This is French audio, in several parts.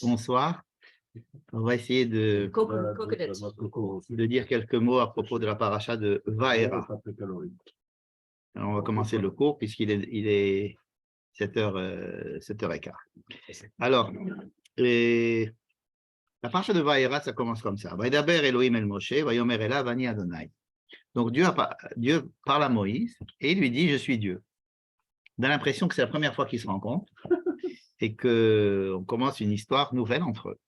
Bonsoir. On va essayer de dire quelques mots à propos de la paracha de Vaera. Alors, on va commencer le cours puisqu'il est 7h15. Alors, la paracha de Vaera, ça commence comme ça. Vaidaber Elohim el Moshe, Vayomer elav ani Adonai. Donc Dieu parle à Moïse et il lui dit « Je suis Dieu ». On a l'impression que c'est la première fois qu'ils se rencontrent et qu'on commence une histoire nouvelle entre eux.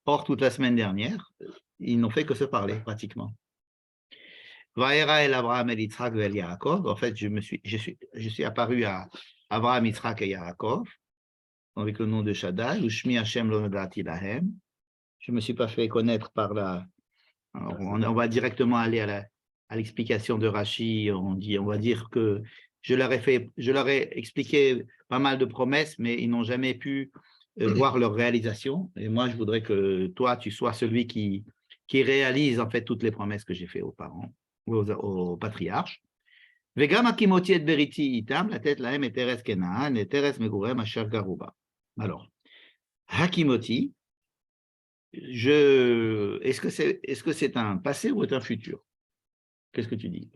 Or, toute la semaine dernière, ils n'ont fait que se parler, pratiquement. Vaera el Abraham el Yitzhak el Yaakov. En fait, je suis apparu à Abraham, Yitzhak et Yaakov, avec le nom de Shaddai, Ushmi Hashem lo nodati lahem. Je ne me suis pas fait connaître par la... Alors, on va directement aller à l'explication de Rashi. On va dire que je leur ai expliqué pas mal de promesses, mais ils n'ont jamais pu voir leur réalisation. Et moi, je voudrais que toi, tu sois celui qui réalise en fait toutes les promesses que j'ai faites aux parents, aux patriarches. Vegam akimoti et beriti itam, la tête lahem et teres kenaan, et teres megurem asher garuba. Alors, hakimoti, est-ce que c'est un passé ou un futur? Qu'est-ce que tu dis?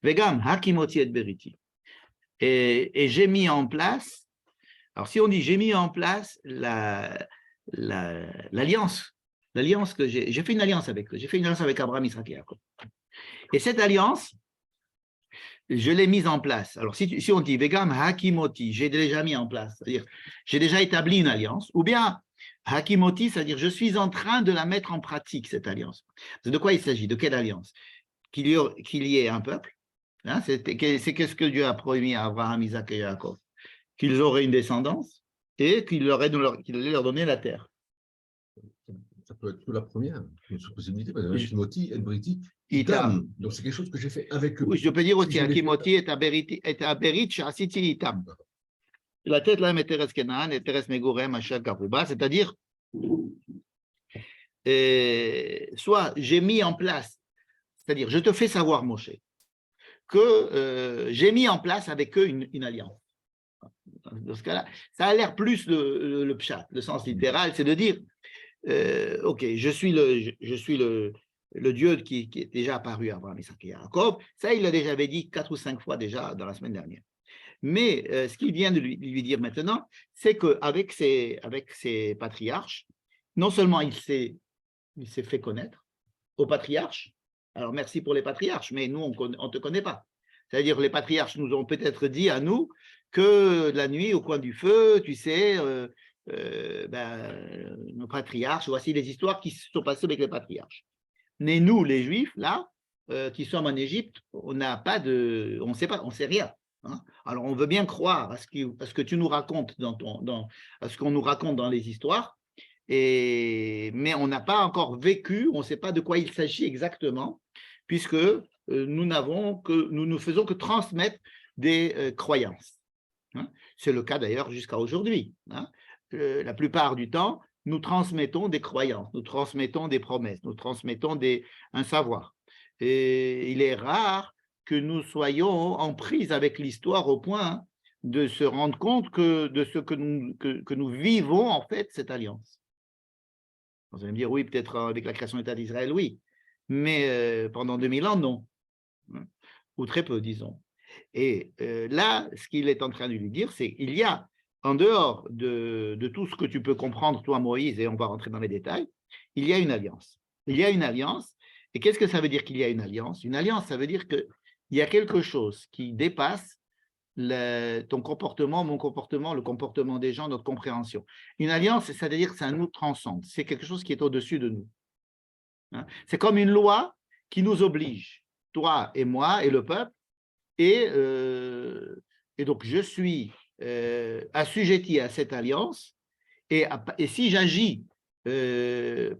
Vegam hakimoti et beriti. Et j'ai mis en place, alors si on dit j'ai mis en place l'alliance que j'ai fait une alliance avec eux, j'ai fait une alliance avec Abraham, Isaac et Jacob. Et cette alliance, je l'ai mise en place. Alors si on dit Vegam Hakimoti, j'ai déjà mis en place, c'est-à-dire j'ai déjà établi une alliance, ou bien Hakimoti, c'est-à-dire je suis en train de la mettre en pratique, cette alliance. De quoi il s'agit? De quelle alliance? Qu'il y ait un peuple. Hein, c'est qu'est-ce que Dieu a promis à Abraham, Isaac et Jacob? Qu'ils auraient une descendance et qu'il allait leur donner la terre. Ça peut être que la première, une possibilité, parce que Hakimoti et Beriti, Itam. Donc c'est quelque chose que j'ai fait avec eux. Oui, je peux dire aussi Hakimoti et Aberit Shasiti Itam. La tête là, Teres Kenaan et Teres Megurem Asher Garuba, c'est-à-dire, soit j'ai mis en place, c'est-à-dire je te fais savoir, Moshe, que j'ai mis en place avec eux une alliance. Dans ce cas-là, ça a l'air plus le pshat, le sens littéral, c'est de dire, ok, je suis le Dieu qui est déjà apparu à Abraham, Isaac et Jacob. Ça, il l'a déjà dit 4 ou 5 fois déjà dans la semaine dernière. Mais ce qu'il vient de lui dire maintenant, c'est qu'avec ses patriarches, non seulement il s'est fait connaître aux patriarches. Alors, merci pour les patriarches, mais nous, on ne te connaît pas. C'est-à-dire, les patriarches nous ont peut-être dit à nous que la nuit, au coin du feu, tu sais, nos patriarches, voici les histoires qui se sont passées avec les patriarches. Mais nous, les Juifs, là, qui sommes en Égypte, on ne sait pas, on ne sait rien. Hein. Alors, on veut bien croire à ce que tu nous racontes à ce qu'on nous raconte dans les histoires, mais on n'a pas encore vécu, on ne sait pas de quoi il s'agit exactement, puisque nous ne faisons que transmettre des croyances. Hein. C'est le cas d'ailleurs jusqu'à aujourd'hui. Hein. La plupart du temps, nous transmettons des croyances, nous transmettons des promesses, nous transmettons un savoir. Et il est rare que nous soyons en prise avec l'histoire au point de se rendre compte de ce que nous vivons en fait cette alliance. Vous allez me dire, oui, peut-être avec la création de l'État d'Israël, oui, mais pendant 2000 ans, non, ou très peu, disons. Et là, ce qu'il est en train de lui dire, c'est qu'il y a, en dehors de tout ce que tu peux comprendre, toi, Moïse, et on va rentrer dans les détails, il y a une alliance. Il y a une alliance, et qu'est-ce que ça veut dire qu'il y a une alliance? Une alliance, ça veut dire qu'il y a quelque chose qui dépasse ton comportement, mon comportement, le comportement des gens, notre compréhension. Une alliance, c'est-à-dire que ça nous transcende, c'est quelque chose qui est au-dessus de nous. Hein? C'est comme une loi qui nous oblige, toi et moi et le peuple, et donc je suis assujetti à cette alliance, et si j'agis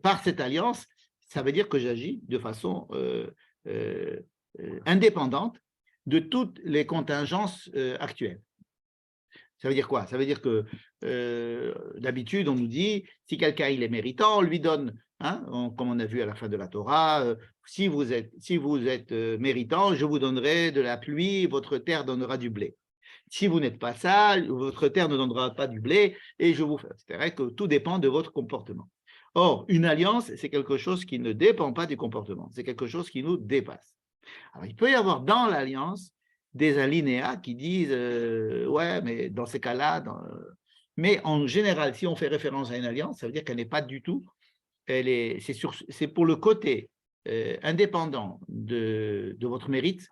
par cette alliance, ça veut dire que j'agis de façon indépendante de toutes les contingences actuelles. Ça veut dire quoi? Ça veut dire que d'habitude, on nous dit, si quelqu'un il est méritant, on lui donne, hein, comme on a vu à la fin de la Torah, si vous êtes méritant, je vous donnerai de la pluie, votre terre donnera du blé. si vous n'êtes pas sale, votre terre ne donnera pas du blé, et je vous fais. C'est-à-dire que tout dépend de votre comportement. Or, une alliance, c'est quelque chose qui ne dépend pas du comportement, c'est quelque chose qui nous dépasse. Alors, il peut y avoir dans l'alliance des alinéas qui disent ouais, mais dans ces cas-là, mais en général, si on fait référence à une alliance, ça veut dire qu'elle n'est pas du tout, c'est pour le côté indépendant de votre mérite,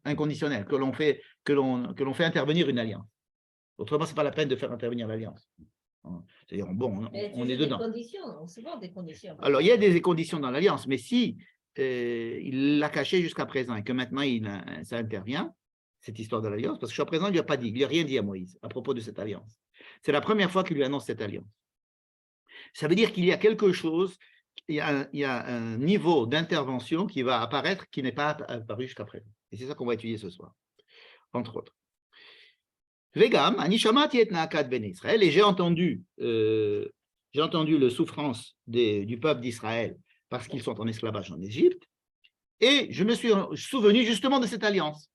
inconditionnel, que l'on fait intervenir une alliance. Autrement, ce n'est pas la peine de faire intervenir l'alliance. C'est-à-dire, bon, on est dedans. Souvent des conditions. Alors, il y a des conditions dans l'alliance, mais si il l'a caché jusqu'à présent et que maintenant ça intervient, cette histoire de l'alliance, parce que jusqu'à présent, il ne lui a pas dit, il lui a rien dit à Moïse à propos de cette alliance. C'est la première fois qu'il lui annonce cette alliance. Ça veut dire qu'il y a quelque chose, il y a un niveau d'intervention qui va apparaître qui n'est pas apparu jusqu'à présent. Et c'est ça qu'on va étudier ce soir, entre autres. Vegam, Anishamati et Naakat ben Israël, et j'ai entendu le souffrance du peuple d'Israël parce qu'ils sont en esclavage en Égypte, et je me suis souvenu justement de cette alliance.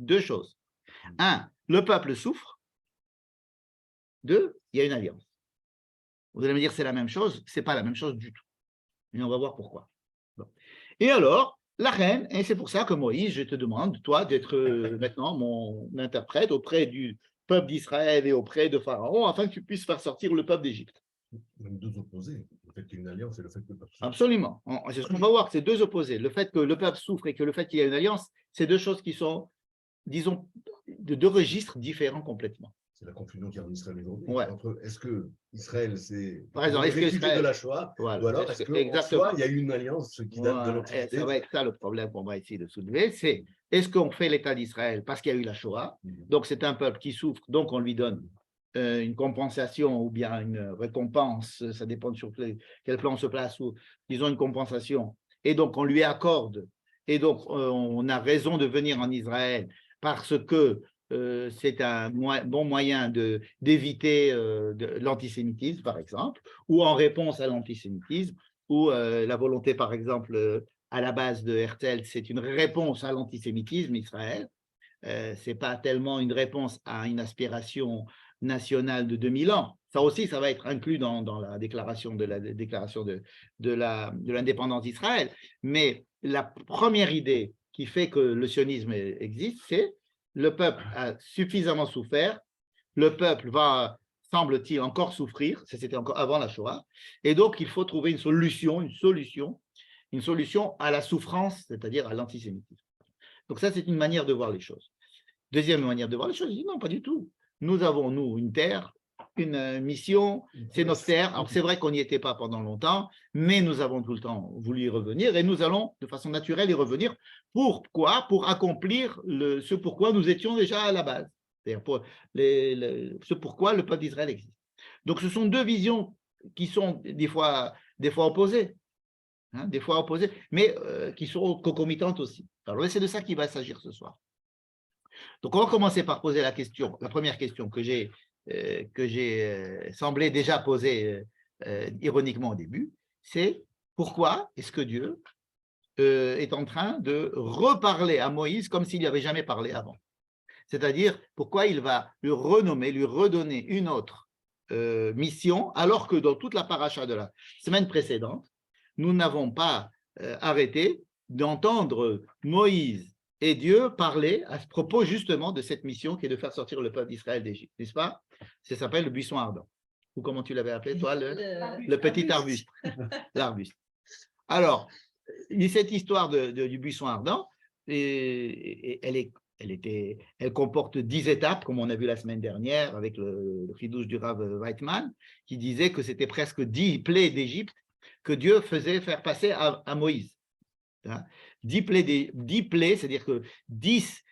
Deux choses. Un, le peuple souffre. Deux, il y a une alliance. Vous allez me dire c'est la même chose, ce n'est pas la même chose du tout. Et on va voir pourquoi. Bon. Et alors, la reine, et c'est pour ça que Moïse, je te demande, toi, d'être maintenant mon interprète auprès du peuple d'Israël et auprès de Pharaon, afin que tu puisses faire sortir le peuple d'Égypte. Même deux opposés, le fait qu'il y ait une alliance et le fait que le peuple souffre. Absolument. C'est ce qu'on va voir, c'est deux opposés. Le fait que le peuple souffre et que le fait qu'il y ait une alliance, c'est deux choses qui sont, disons, de deux registres différents complètement. C'est la confusion qu'il y a en Israël aujourd'hui. Ouais. Entre est-ce que Israël, c'est par exemple, de la Shoah, voilà, ou alors est-ce qu'en soi, il y a eu une alliance qui date de l'Antiquité. Ça va être ça le problème qu'on va essayer de soulever, c'est est-ce qu'on fait l'État d'Israël parce qu'il y a eu la Shoah, donc c'est un peuple qui souffre, donc on lui donne une compensation ou bien une récompense, ça dépend sur quel plan on se place, ou disons une compensation, et donc on lui accorde, et donc on a raison de venir en Israël parce que c'est un bon moyen d'éviter l'antisémitisme, par exemple, ou en réponse à l'antisémitisme, ou la volonté, par exemple, à la base de Herzl, c'est une réponse à l'antisémitisme, Israël. Ce n'est pas tellement une réponse à une aspiration nationale de 2000 ans. Ça aussi, ça va être inclus dans la déclaration de l'indépendance d'Israël. Mais la première idée qui fait que le sionisme existe, c'est le peuple a suffisamment souffert, le peuple va, semble-t-il, encore souffrir, c'était encore avant la Shoah, et donc il faut trouver une solution à la souffrance, c'est-à-dire à l'antisémitisme. Donc ça, c'est une manière de voir les choses. Deuxième manière de voir les choses, je dis non, pas du tout. Nous avons, nous, une terre, une mission, c'est notre terre. Alors c'est vrai qu'on n'y était pas pendant longtemps, mais nous avons tout le temps voulu y revenir et nous allons de façon naturelle y revenir. Pourquoi? Pour accomplir ce pourquoi nous étions déjà à la base. C'est-à-dire ce pourquoi le peuple d'Israël existe. Donc ce sont deux visions qui sont des fois opposées, mais qui sont concomitantes aussi. Alors c'est de ça qu'il va s'agir ce soir. Donc on va commencer par poser la première question que j'ai semblé déjà poser ironiquement au début, c'est pourquoi est-ce que Dieu est en train de reparler à Moïse comme s'il n'y avait jamais parlé avant? C'est-à-dire, pourquoi il va lui renommer, lui redonner une autre mission, alors que dans toute la paracha de la semaine précédente, nous n'avons pas arrêté d'entendre Moïse et Dieu parler à ce propos justement de cette mission qui est de faire sortir le peuple d'Israël d'Égypte, n'est-ce pas? Ça s'appelle le buisson ardent. Ou comment tu l'avais appelé, toi, le petit arbuste. L'arbuste. Alors, cette histoire du buisson ardent, elle comporte 10 étapes, comme on a vu la semaine dernière avec le chidouche du Rav Weitman, qui disait que c'était presque 10 plaies d'Égypte que Dieu faisait faire passer à Moïse. 10 plaies, c'est-à-dire que 10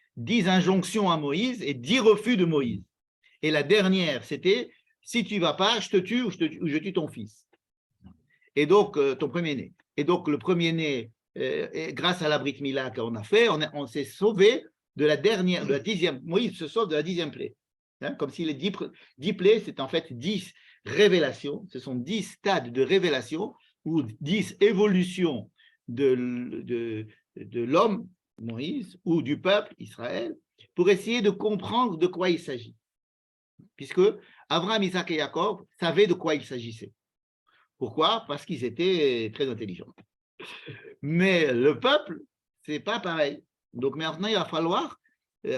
injonctions à Moïse et 10 refus de Moïse. Et la dernière, c'était si tu ne vas pas, je te tue ou je tue ton fils. Et donc, ton premier-né. Et donc, le premier-né, grâce à la Brit Mila qu'on a fait, on s'est sauvé de la 10e. Moïse se sauve de la 10e plaie. Comme si les 10 plaies, c'est en fait 10 révélations. Ce sont 10 stades de révélation ou 10 évolutions de l'homme, Moïse, ou du peuple, Israël, pour essayer de comprendre de quoi il s'agit. Puisque Abraham, Isaac et Jacob savaient de quoi il s'agissait. Pourquoi? Parce qu'ils étaient très intelligents. Mais le peuple, ce n'est pas pareil. Donc maintenant, il va falloir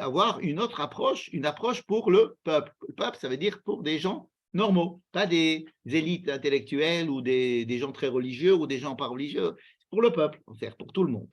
avoir une autre approche, une approche pour le peuple. Le peuple, ça veut dire pour des gens normaux, pas des élites intellectuelles ou des gens très religieux ou des gens pas religieux. C'est pour le peuple, c'est-à-dire pour tout le monde.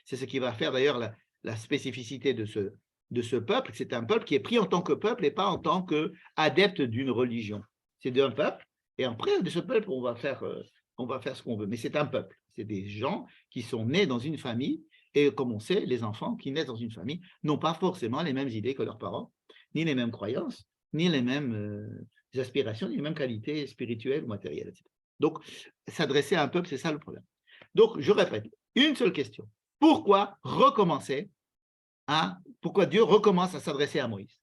C'est ce qui va faire d'ailleurs la spécificité de ce peuple. C'est un peuple qui est pris en tant que peuple et pas en tant qu'adepte d'une religion. C'est d'un peuple, et après, de ce peuple, on va faire ce qu'on veut. Mais c'est un peuple. C'est des gens qui sont nés dans une famille. Et comme on sait, les enfants qui naissent dans une famille n'ont pas forcément les mêmes idées que leurs parents, ni les mêmes croyances, ni les mêmes aspirations, ni les mêmes qualités spirituelles ou matérielles, etc. Donc, s'adresser à un peuple, c'est ça le problème. Donc, je répète, une seule question. Pourquoi pourquoi Dieu recommence à s'adresser à Moïse?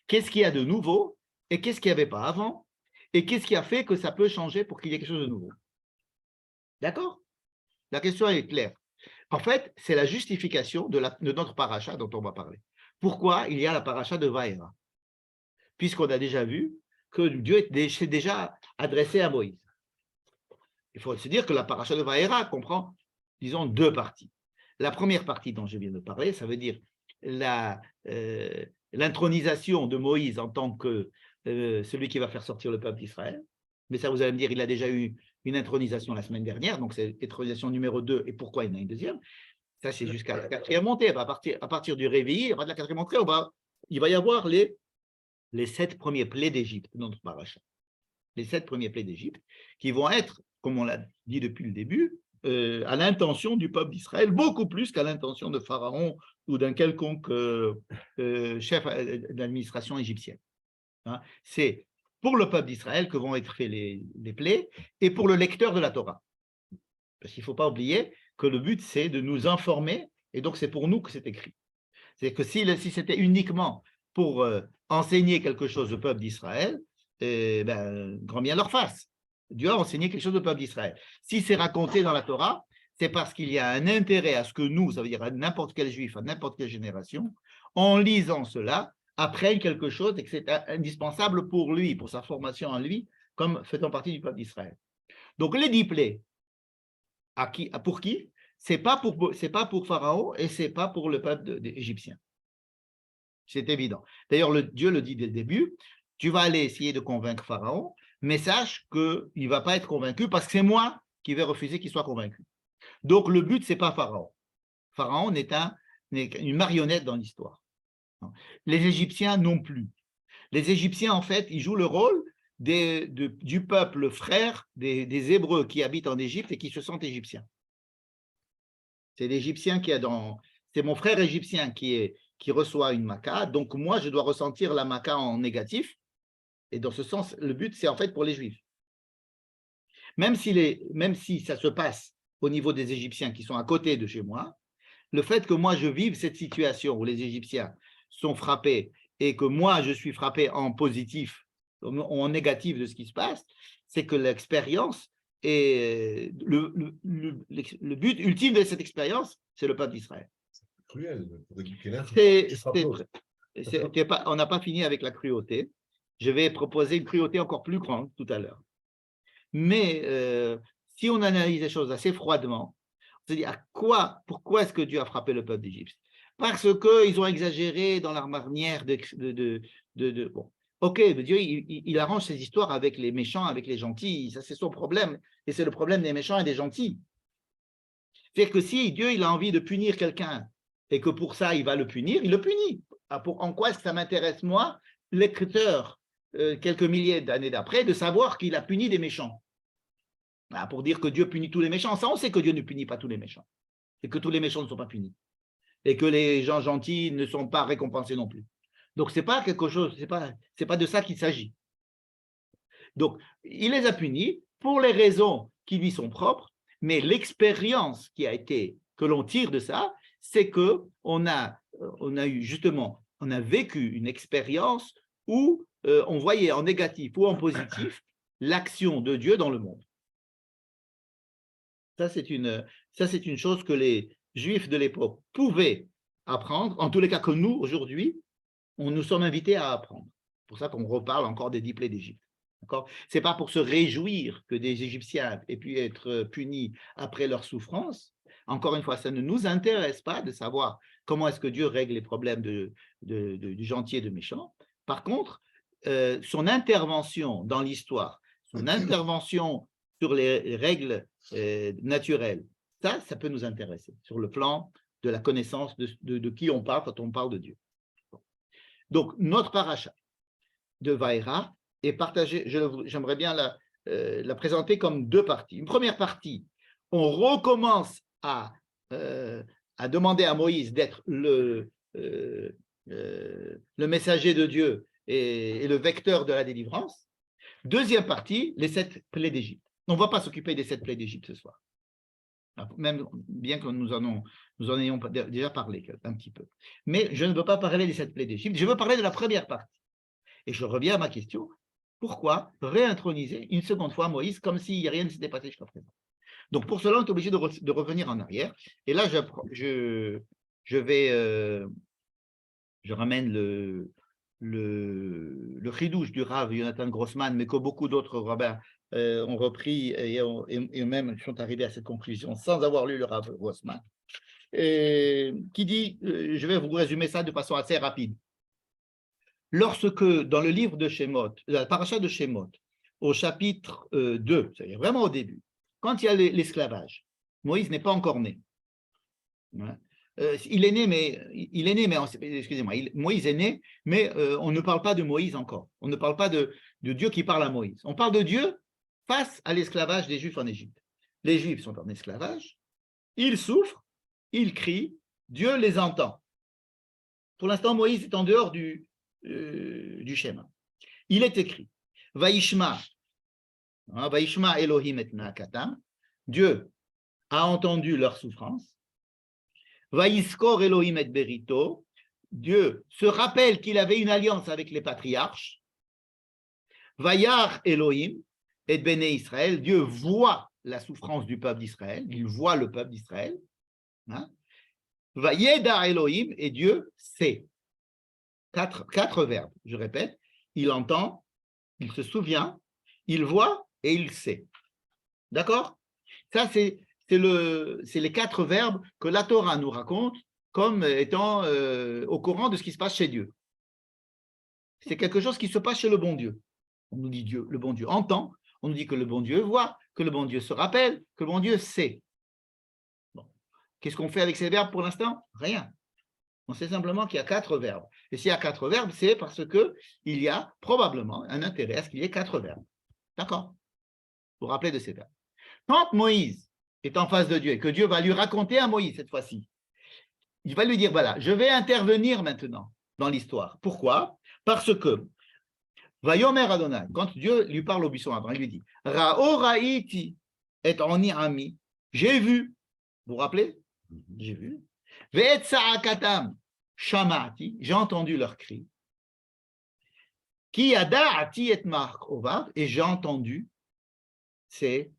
Qu'est-ce qu'il y a de nouveau et qu'est-ce qu'il n'y avait pas avant? Et qu'est-ce qui a fait que ça peut changer pour qu'il y ait quelque chose de nouveau? D'accord? La question est claire. En fait, c'est la justification de notre paracha dont on va parler. Pourquoi il y a la paracha de Vaïra? Puisqu'on a déjà vu que Dieu s'est déjà adressé à Moïse. Il faut se dire que la paracha de Vaïra comprend, disons, deux parties. La première partie dont je viens de parler, ça veut dire l'intronisation de Moïse en tant que celui qui va faire sortir le peuple d'Israël. Mais ça, vous allez me dire, il a déjà eu une intronisation la semaine dernière, donc c'est l'intronisation numéro 2, et pourquoi il y en a une deuxième? Ça, c'est jusqu'à la quatrième montée. À partir du réveil, à partir de la quatrième montée, il va y avoir les 7 premiers plaies d'Égypte, notre paracha. Les 7 premiers plaies d'Égypte, qui vont être, comme on l'a dit depuis le début, à l'intention du peuple d'Israël, beaucoup plus qu'à l'intention de Pharaon ou d'un quelconque chef d'administration égyptienne. Hein, c'est pour le peuple d'Israël que vont être faits les plaies et pour le lecteur de la Torah. Parce qu'il ne faut pas oublier que le but, c'est de nous informer, et donc c'est pour nous que c'est écrit. C'est que si c'était uniquement pour enseigner quelque chose au peuple d'Israël, grand bien leur face. Dieu a enseigné quelque chose au peuple d'Israël. Si c'est raconté dans la Torah, c'est parce qu'il y a un intérêt à ce que nous, ça veut dire à n'importe quel juif, à n'importe quelle génération, en lisant cela, apprenne quelque chose et que c'est indispensable pour lui, pour sa formation en lui, comme faisant partie du peuple d'Israël. Donc les 10 plaies, pour qui? C'est pas pour Pharaon et c'est pas pour le peuple égyptien. C'est évident. D'ailleurs, Dieu le dit dès le début, tu vas aller essayer de convaincre Pharaon, mais sache qu'il ne va pas être convaincu parce que c'est moi qui vais refuser qu'il soit convaincu. Donc le but, ce n'est pas Pharaon. Pharaon n'est une marionnette dans l'histoire. Les Égyptiens non plus. Les Égyptiens, en fait, ils jouent le rôle du peuple frère des Hébreux qui habitent en Égypte et qui se sentent égyptiens. C'est l'Égyptien c'est mon frère égyptien qui reçoit une maca, donc moi, je dois ressentir la maca en négatif. Et dans ce sens, le but, c'est en fait pour les Juifs. Même si ça se passe au niveau des Égyptiens qui sont à côté de chez moi, le fait que moi, je vive cette situation où les Égyptiens sont frappés et que moi, je suis frappé en positif ou en négatif de ce qui se passe, c'est que l'expérience et le but ultime de cette expérience, c'est le peuple d'Israël. Cruel. On n'a pas fini avec la cruauté. Je vais proposer une cruauté encore plus grande tout à l'heure. Mais si on analyse les choses assez froidement, on se dit pourquoi est-ce que Dieu a frappé le peuple d'Égypte? Parce qu'ils ont exagéré dans leur manière bon. Ok, mais Dieu, il arrange ses histoires avec les méchants, avec les gentils, ça c'est son problème, et c'est le problème des méchants et des gentils. C'est-à-dire que si Dieu il a envie de punir quelqu'un, et que pour ça il va le punir, il le punit. En quoi est-ce que ça m'intéresse, moi, lecteur, quelques milliers d'années d'après, de savoir qu'il a puni des méchants? Pour dire que Dieu punit tous les méchants, ça on sait que Dieu ne punit pas tous les méchants, et que tous les méchants ne sont pas punis, et que les gens gentils ne sont pas récompensés non plus. Donc, ce n'est pas quelque chose, c'est pas de ça qu'il s'agit. Donc, il les a punis pour les raisons qui lui sont propres, mais l'expérience que l'on tire de ça, c'est qu'on a vécu une expérience où on voyait en négatif ou en positif l'action de Dieu dans le monde. Ça, c'est une chose que les Juifs de l'époque pouvaient apprendre, en tous les cas que nous, aujourd'hui, nous sommes invités à apprendre. C'est pour ça qu'on reparle encore des 10 plaies d'Égypte. Ce n'est pas pour se réjouir que des Égyptiens aient pu être punis après leur souffrance. Encore une fois, ça ne nous intéresse pas de savoir comment est-ce que Dieu règle les problèmes du gentil et de méchant. Par contre, son intervention dans l'histoire, son intervention sur les règles naturelles, ça peut nous intéresser sur le plan de la connaissance de qui on parle quand on parle de Dieu. Donc, notre paracha de Vaïra est partagée, j'aimerais bien la présenter comme 2 parties. Une première partie, on recommence à demander à Moïse d'être le messager de Dieu et le vecteur de la délivrance. Deuxième partie, les 7 plaies d'Égypte. On ne va pas s'occuper des 7 plaies d'Égypte ce soir. Même bien que nous en ayons déjà parlé un petit peu. Mais je ne veux pas parler des 7 plaies d'Égypte, je veux parler de la première partie. Et je reviens à ma question, pourquoi réintroniser une seconde fois Moïse comme si rien ne s'était passé jusqu'à présent? Donc pour cela, on est obligé de revenir en arrière. Et là, je ramène le chidouche du Rav Jonathan Grossman, mais que beaucoup d'autres rabbins ont repris et même sont arrivés à cette conclusion sans avoir lu le Rav Grossman, qui dit, je vais vous résumer ça de façon assez rapide. Lorsque dans le livre de Shemot, la paracha de Shemot, au chapitre 2, c'est-à-dire vraiment au début, quand il y a l'esclavage, Moïse n'est pas encore né. Il est né, mais excusez-moi, Moïse est né, mais on ne parle pas de Moïse encore. On ne parle pas de Dieu qui parle à Moïse. On parle de Dieu face à l'esclavage des Juifs en Égypte. Les Juifs sont en esclavage, ils souffrent, ils crient, Dieu les entend. Pour l'instant, Moïse est en dehors du schéma. Il est écrit, Vaishma Elohim et Naakatam, Dieu a entendu leur souffrance. Vaïskor Elohim et Berito, Dieu se rappelle qu'il avait une alliance avec les patriarches. Vayar Elohim et Béné Israël, Dieu voit la souffrance du peuple d'Israël, il voit le peuple d'Israël. Vayeda Elohim, et Dieu sait. Quatre verbes, je répète, il entend, il se souvient, il voit et il sait. D'accord? Ça, c'est les 4 verbes que la Torah nous raconte comme étant au courant de ce qui se passe chez Dieu. C'est quelque chose qui se passe chez le bon Dieu. On nous dit Dieu, le bon Dieu entend, on nous dit que le bon Dieu voit, que le bon Dieu se rappelle, que le bon Dieu sait. Bon. Qu'est-ce qu'on fait avec ces verbes pour l'instant? Rien. On sait simplement qu'il y a 4 verbes. Et s'il y a 4 verbes, c'est parce qu'il y a probablement un intérêt à ce qu'il y ait 4 verbes. D'accord? Vous vous rappelez de ces verbes. Quand Moïse est en face de Dieu et que Dieu va lui raconter à Moïse cette fois-ci, il va lui dire, voilà, je vais intervenir maintenant dans l'histoire. Pourquoi? Parce que, Vayomer Adonai, quand Dieu lui parle au buisson ardent, il lui dit, Ra'o ra'iti et oni ami, j'ai vu, vous vous rappelez? J'ai vu. Ve'et sa'akatam shamati, j'ai entendu leur cri. Ki yada'ati et mark ovav, et j'ai entendu ces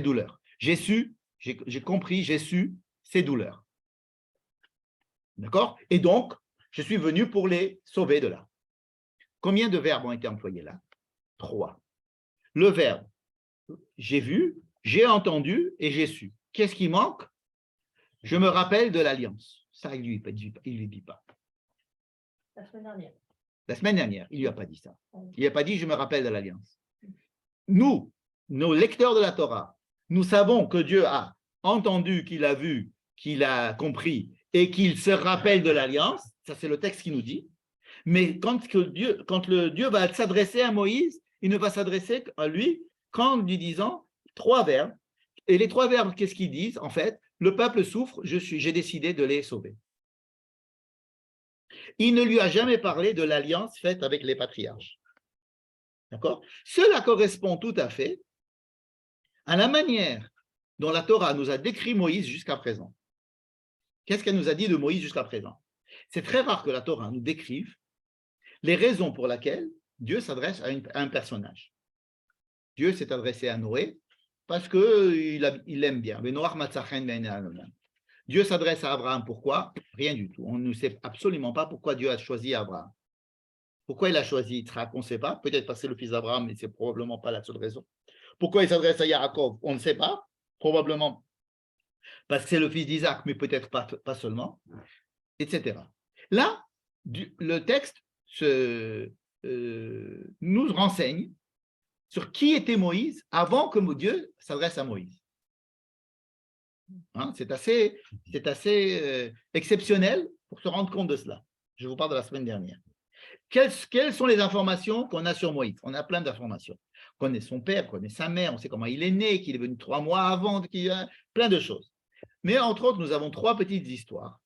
douleurs. J'ai su, j'ai compris, j'ai su ces douleurs. D'accord? Et donc, je suis venu pour les sauver de là. Combien de verbes ont été employés là? 3. Le verbe j'ai vu, j'ai entendu et j'ai su. Qu'est-ce qui manque? Je me rappelle de l'alliance. Ça, il ne lui dit pas. La semaine dernière. La semaine dernière, il ne lui a pas dit ça. Il n'a pas dit je me rappelle de l'alliance. Nous, nos lecteurs de la Torah, nous savons que Dieu a entendu, qu'il a vu, qu'il a compris et qu'il se rappelle de l'alliance. Ça, c'est le texte qui nous dit. Mais quand le Dieu va s'adresser à Moïse, il ne va s'adresser à lui qu'en lui disant 3 verbes. Et les 3 verbes, qu'est-ce qu'ils disent? En fait, le peuple souffre, j'ai décidé de les sauver. Il ne lui a jamais parlé de l'alliance faite avec les patriarches. D'accord? Cela correspond tout à fait à la manière dont la Torah nous a décrit Moïse jusqu'à présent. Qu'est-ce qu'elle nous a dit de Moïse jusqu'à présent? C'est très rare que la Torah nous décrive les raisons pour lesquelles Dieu s'adresse à un personnage. Dieu s'est adressé à Noé parce qu'il l'aime bien. Dieu s'adresse à Abraham, pourquoi? Rien du tout. On ne sait absolument pas pourquoi Dieu a choisi Abraham. Pourquoi il a choisi Yitzhak? On ne sait pas. Peut-être parce que c'est le fils d'Abraham, mais ce n'est probablement pas la seule raison. Pourquoi il s'adresse à Yaakov? On ne sait pas. Probablement parce que c'est le fils d'Isaac, mais peut-être pas seulement, etc. Là, le texte nous renseigne sur qui était Moïse avant que Dieu s'adresse à Moïse. Hein, c'est assez exceptionnel pour se rendre compte de cela. Je vous parle de la semaine dernière. Quelles sont les informations qu'on a sur Moïse? On a plein d'informations. On connaît son père, on connaît sa mère, on sait comment il est né, qu'il est venu 3 mois avant, plein de choses. Mais entre autres, nous avons 3 petites histoires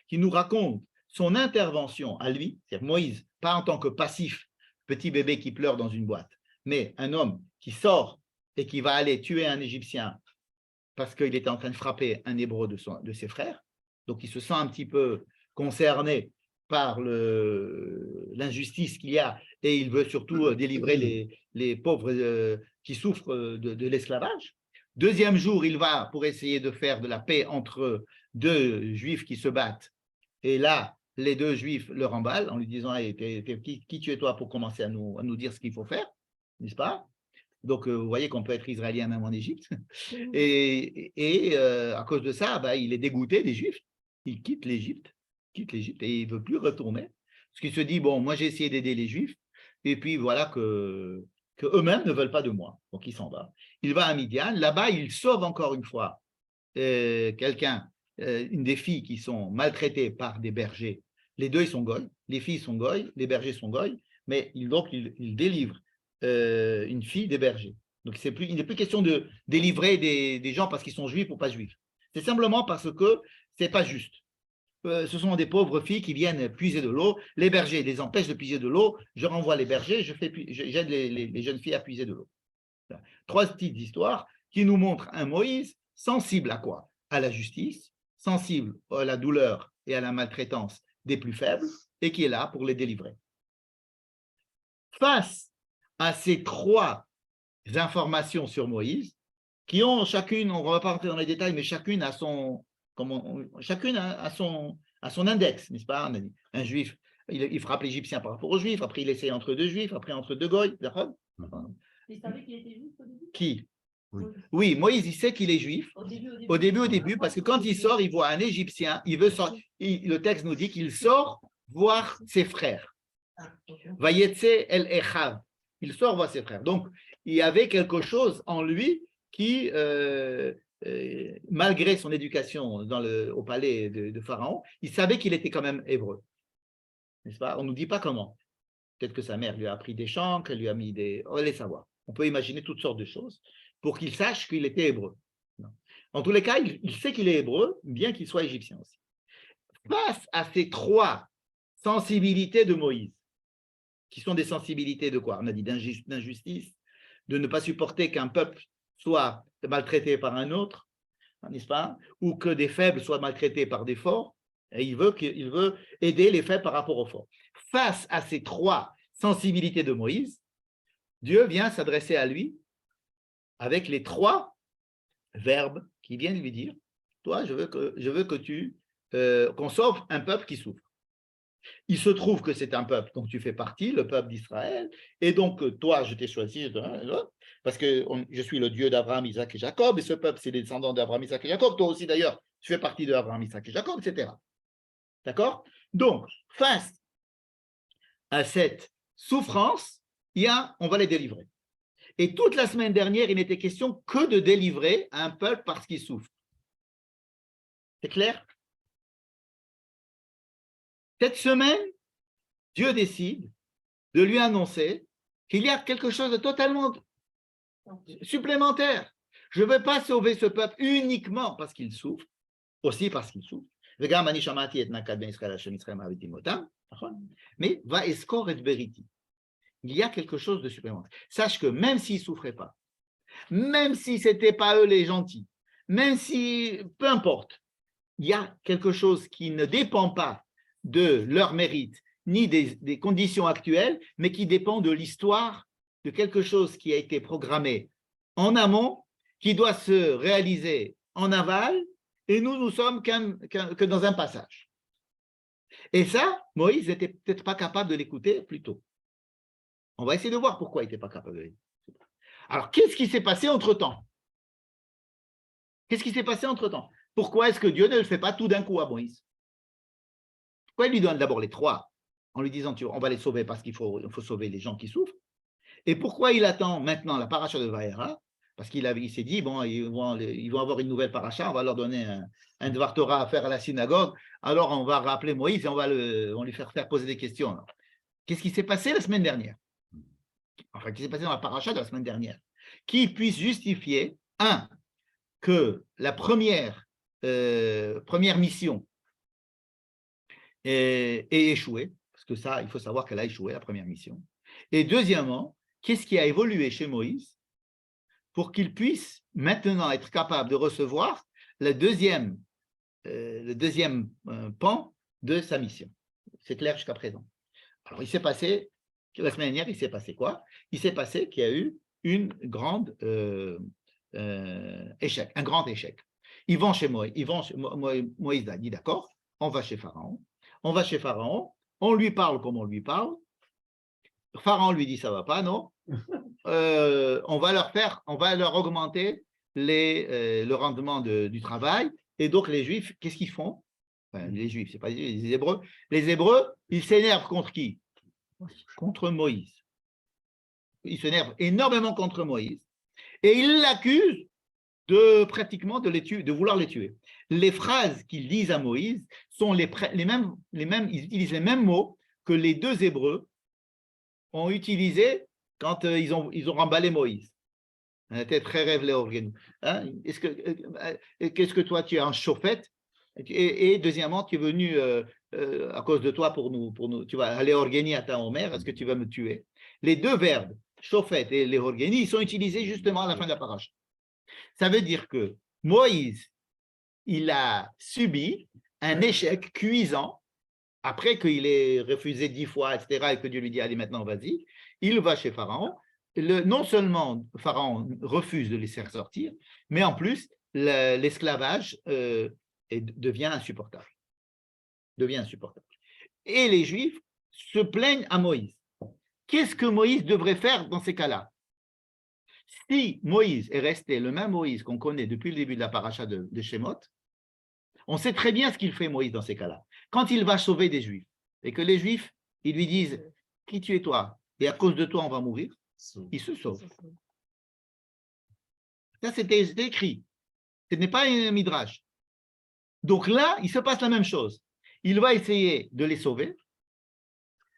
qui nous racontent son intervention à lui, c'est-à-dire Moïse, pas en tant que passif, petit bébé qui pleure dans une boîte, mais un homme qui sort et qui va aller tuer un Égyptien parce qu'il était en train de frapper un Hébreu de ses frères. Donc, il se sent un petit peu concerné par l'injustice qu'il y a et il veut surtout délivrer les pauvres qui souffrent de l'esclavage. Deuxième jour, il va pour essayer de faire de la paix entre 2 Juifs qui se battent. Et là, les 2 Juifs le remballent en lui disant hey, qui tu es toi pour commencer à nous dire ce qu'il faut faire, n'est-ce pas? Donc, vous voyez qu'on peut être israélien même en Égypte. Et à cause de ça, il est dégoûté des Juifs. Il quitte l'Égypte et il ne veut plus retourner. Parce qu'il se dit, bon, moi j'ai essayé d'aider les Juifs, et puis voilà que eux-mêmes ne veulent pas de moi. Donc, il s'en va. Il va à Midian. Là-bas, il sauve encore une fois une des filles qui sont maltraitées par des bergers. Les 2, ils sont goy. Les filles sont goy, les bergers sont goy, mais il délivre une fille des bergers. Donc, il n'est plus question de délivrer des gens parce qu'ils sont juifs ou pas juifs. C'est simplement parce que ce n'est pas juste. Ce sont des pauvres filles qui viennent puiser de l'eau. Les bergers les empêchent de puiser de l'eau. Je renvoie les bergers, j'aide les jeunes filles à puiser de l'eau. 3 petites histoires qui nous montrent un Moïse sensible à quoi? À la justice, sensible à la douleur et à la maltraitance des plus faibles et qui est là pour les délivrer. Face à ces 3 informations sur Moïse, qui ont chacune, on ne va pas rentrer dans les détails, mais chacune a son index, n'est-ce pas? Un juif, il frappe l'Égyptien par rapport aux Juifs, après il essaie entre 2 Juifs, après entre 2 goy. Il savait qu'il était juif au début? Qui? Oui, Moïse, il sait qu'il est juif. Au début, parce que quand il sort, il voit un Égyptien, il veut sortir. Le texte nous dit qu'il sort voir ses frères. Vayetse el Echav. Il sort voir ses frères. Donc, il y avait quelque chose en lui qui, malgré son éducation au palais de Pharaon, il savait qu'il était quand même hébreu. N'est-ce pas? On ne nous dit pas comment. Peut-être que sa mère lui a appris des chants, qu'elle lui a mis des... On va les savoir. On peut imaginer toutes sortes de choses pour qu'il sache qu'il était hébreu. En tous les cas, il sait qu'il est hébreu, bien qu'il soit égyptien aussi. Face à ces 3 sensibilités de Moïse, qui sont des sensibilités de quoi? On a dit d'injustice, de ne pas supporter qu'un peuple soit maltraité par un autre, n'est-ce pas? Ou que des faibles soient maltraités par des forts, et il veut aider les faibles par rapport aux forts. Face à ces 3 sensibilités de Moïse, Dieu vient s'adresser à lui avec les 3 verbes qui viennent lui dire, toi, je veux que qu'on sauve un peuple qui souffre. Il se trouve que c'est un peuple dont tu fais partie, le peuple d'Israël, et donc toi, je t'ai choisi, parce que je suis le Dieu d'Abraham, Isaac et Jacob, et ce peuple, c'est les descendants d'Abraham, Isaac et Jacob, toi aussi d'ailleurs, tu fais partie d'Abraham, Isaac et Jacob, etc. D'accord? Donc, face à cette souffrance, on va les délivrer. Et toute la semaine dernière, il n'était question que de délivrer un peuple parce qu'il souffre. C'est clair? Cette semaine, Dieu décide de lui annoncer qu'il y a quelque chose de totalement supplémentaire. Je ne veux pas sauver ce peuple uniquement parce qu'il souffre, aussi parce qu'il souffre. Mais va escor et beriti. Il y a quelque chose de supplémentaire. Sache que même s'ils ne souffraient pas, même si ce n'étaient pas eux les gentils, même si, peu importe, il y a quelque chose qui ne dépend pas de leur mérite, ni des conditions actuelles, mais qui dépend de l'histoire, de quelque chose qui a été programmé en amont, qui doit se réaliser en aval et nous sommes que dans un passage. Et ça, Moïse n'était peut-être pas capable de l'écouter plus tôt. On va essayer de voir pourquoi il n'était pas capable de l'écouter. Alors, qu'est-ce qui s'est passé entre-temps? Qu'est-ce qui s'est passé entre-temps? Pourquoi est-ce que Dieu ne le fait pas tout d'un coup à Moïse? Pourquoi il lui donne d'abord les trois, en lui disant on va les sauver parce qu'il faut sauver les gens qui souffrent? Et pourquoi il attend maintenant la paracha de Vaïra? Parce il s'est dit, bon, ils vont avoir une nouvelle paracha, on va leur donner un Dvar Torah à faire à la synagogue, alors on va rappeler Moïse et on va lui faire poser des questions. Qu'est-ce qui s'est passé la semaine dernière? Enfin, qu'est-ce qui s'est passé dans la paracha de la semaine dernière? Qui puisse justifier, que la première mission ait échoué, parce que ça, il faut savoir qu'elle a échoué, la première mission. Et deuxièmement, qu'est-ce qui a évolué chez Moïse pour qu'il puisse maintenant être capable de recevoir le deuxième pan de sa mission. C'est clair jusqu'à présent. Alors, il s'est passé, la semaine dernière, il s'est passé quoi? Il s'est passé qu'il y a eu un grand échec. Ils vont chez Moïse, Moïse a dit d'accord, on va chez Pharaon. On va chez Pharaon, on lui parle comme on lui parle. Pharaon lui dit ça va pas, non? On va leur augmenter le rendement du travail. Et donc les Juifs, qu'est-ce qu'ils font? Enfin, les Juifs, c'est pas les Hébreux. Les Hébreux, ils s'énervent contre qui? Contre Moïse. Ils s'énervent énormément contre Moïse. Et ils l'accusent pratiquement de vouloir les tuer. Les phrases qu'ils disent à Moïse sont les mêmes, ils utilisent les mêmes mots que les deux Hébreux ont utilisés quand ils ont remballé Moïse. T'es très rêve Léorgène. Qu'est-ce que toi, tu es un chauffette? Et deuxièmement, tu es venu à cause de toi pour nous tu vas aller Léorgénie à ta Omer, est-ce que tu vas me tuer? Les deux verbes, chauffette et Léorgénie, ils sont utilisés justement à la fin de la paracha. Ça veut dire que Moïse, il a subi un échec cuisant après qu'il ait refusé 10 fois, etc., et que Dieu lui dit, allez maintenant, vas-y. Il va chez Pharaon. Non seulement Pharaon refuse de les faire sortir, mais en plus, l'esclavage devient insupportable. Et les Juifs se plaignent à Moïse. Qu'est-ce que Moïse devrait faire dans ces cas-là? Si Moïse est resté le même Moïse qu'on connaît depuis le début de la paracha de Shemot, on sait très bien ce qu'il fait Moïse dans ces cas-là. Quand il va sauver des Juifs, et que les Juifs, ils lui disent « Qui tu es toi? Et à cause de toi, on va mourir », il se sauve. Ça, c'était écrit. Ce n'est pas un midrash. Donc là, il se passe la même chose. Il va essayer de les sauver,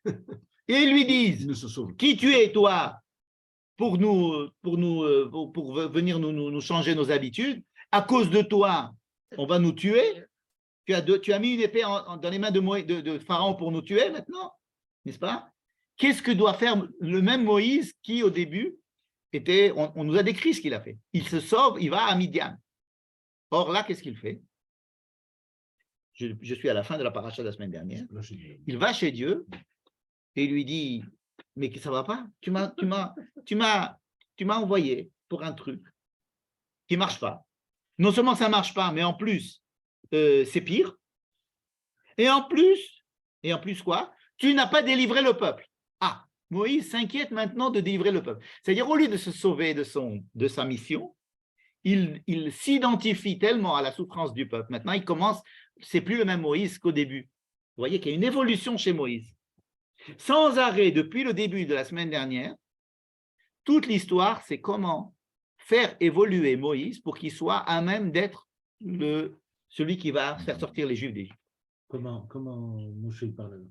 et ils lui disent « Qui tu es toi pour venir nous changer nos habitudes? À cause de toi, on va nous tuer. Tu as mis une épée dans les mains de Pharaon pour nous tuer maintenant, n'est-ce pas? Qu'est-ce que doit faire le même Moïse qui, au début, on nous a décrit ce qu'il a fait. Il se sauve, il va à Midian. Or là, qu'est-ce qu'il fait? Je suis à la fin de la paracha de la semaine dernière. Il va chez Dieu et il lui dit, mais ça ne va pas? Tu m'as envoyé pour un truc qui ne marche pas. Non seulement ça ne marche pas, mais en plus, c'est pire. Et en plus quoi? Tu n'as pas délivré le peuple. Ah, Moïse s'inquiète maintenant de délivrer le peuple. C'est-à-dire, au lieu de se sauver de sa mission, il s'identifie tellement à la souffrance du peuple. Maintenant, c'est plus le même Moïse qu'au début. Vous voyez qu'il y a une évolution chez Moïse. Sans arrêt, depuis le début de la semaine dernière, toute l'histoire, c'est comment faire évoluer Moïse pour qu'il soit à même d'être celui qui va faire sortir les Juifs d'Égypte. Comment Moshe parle?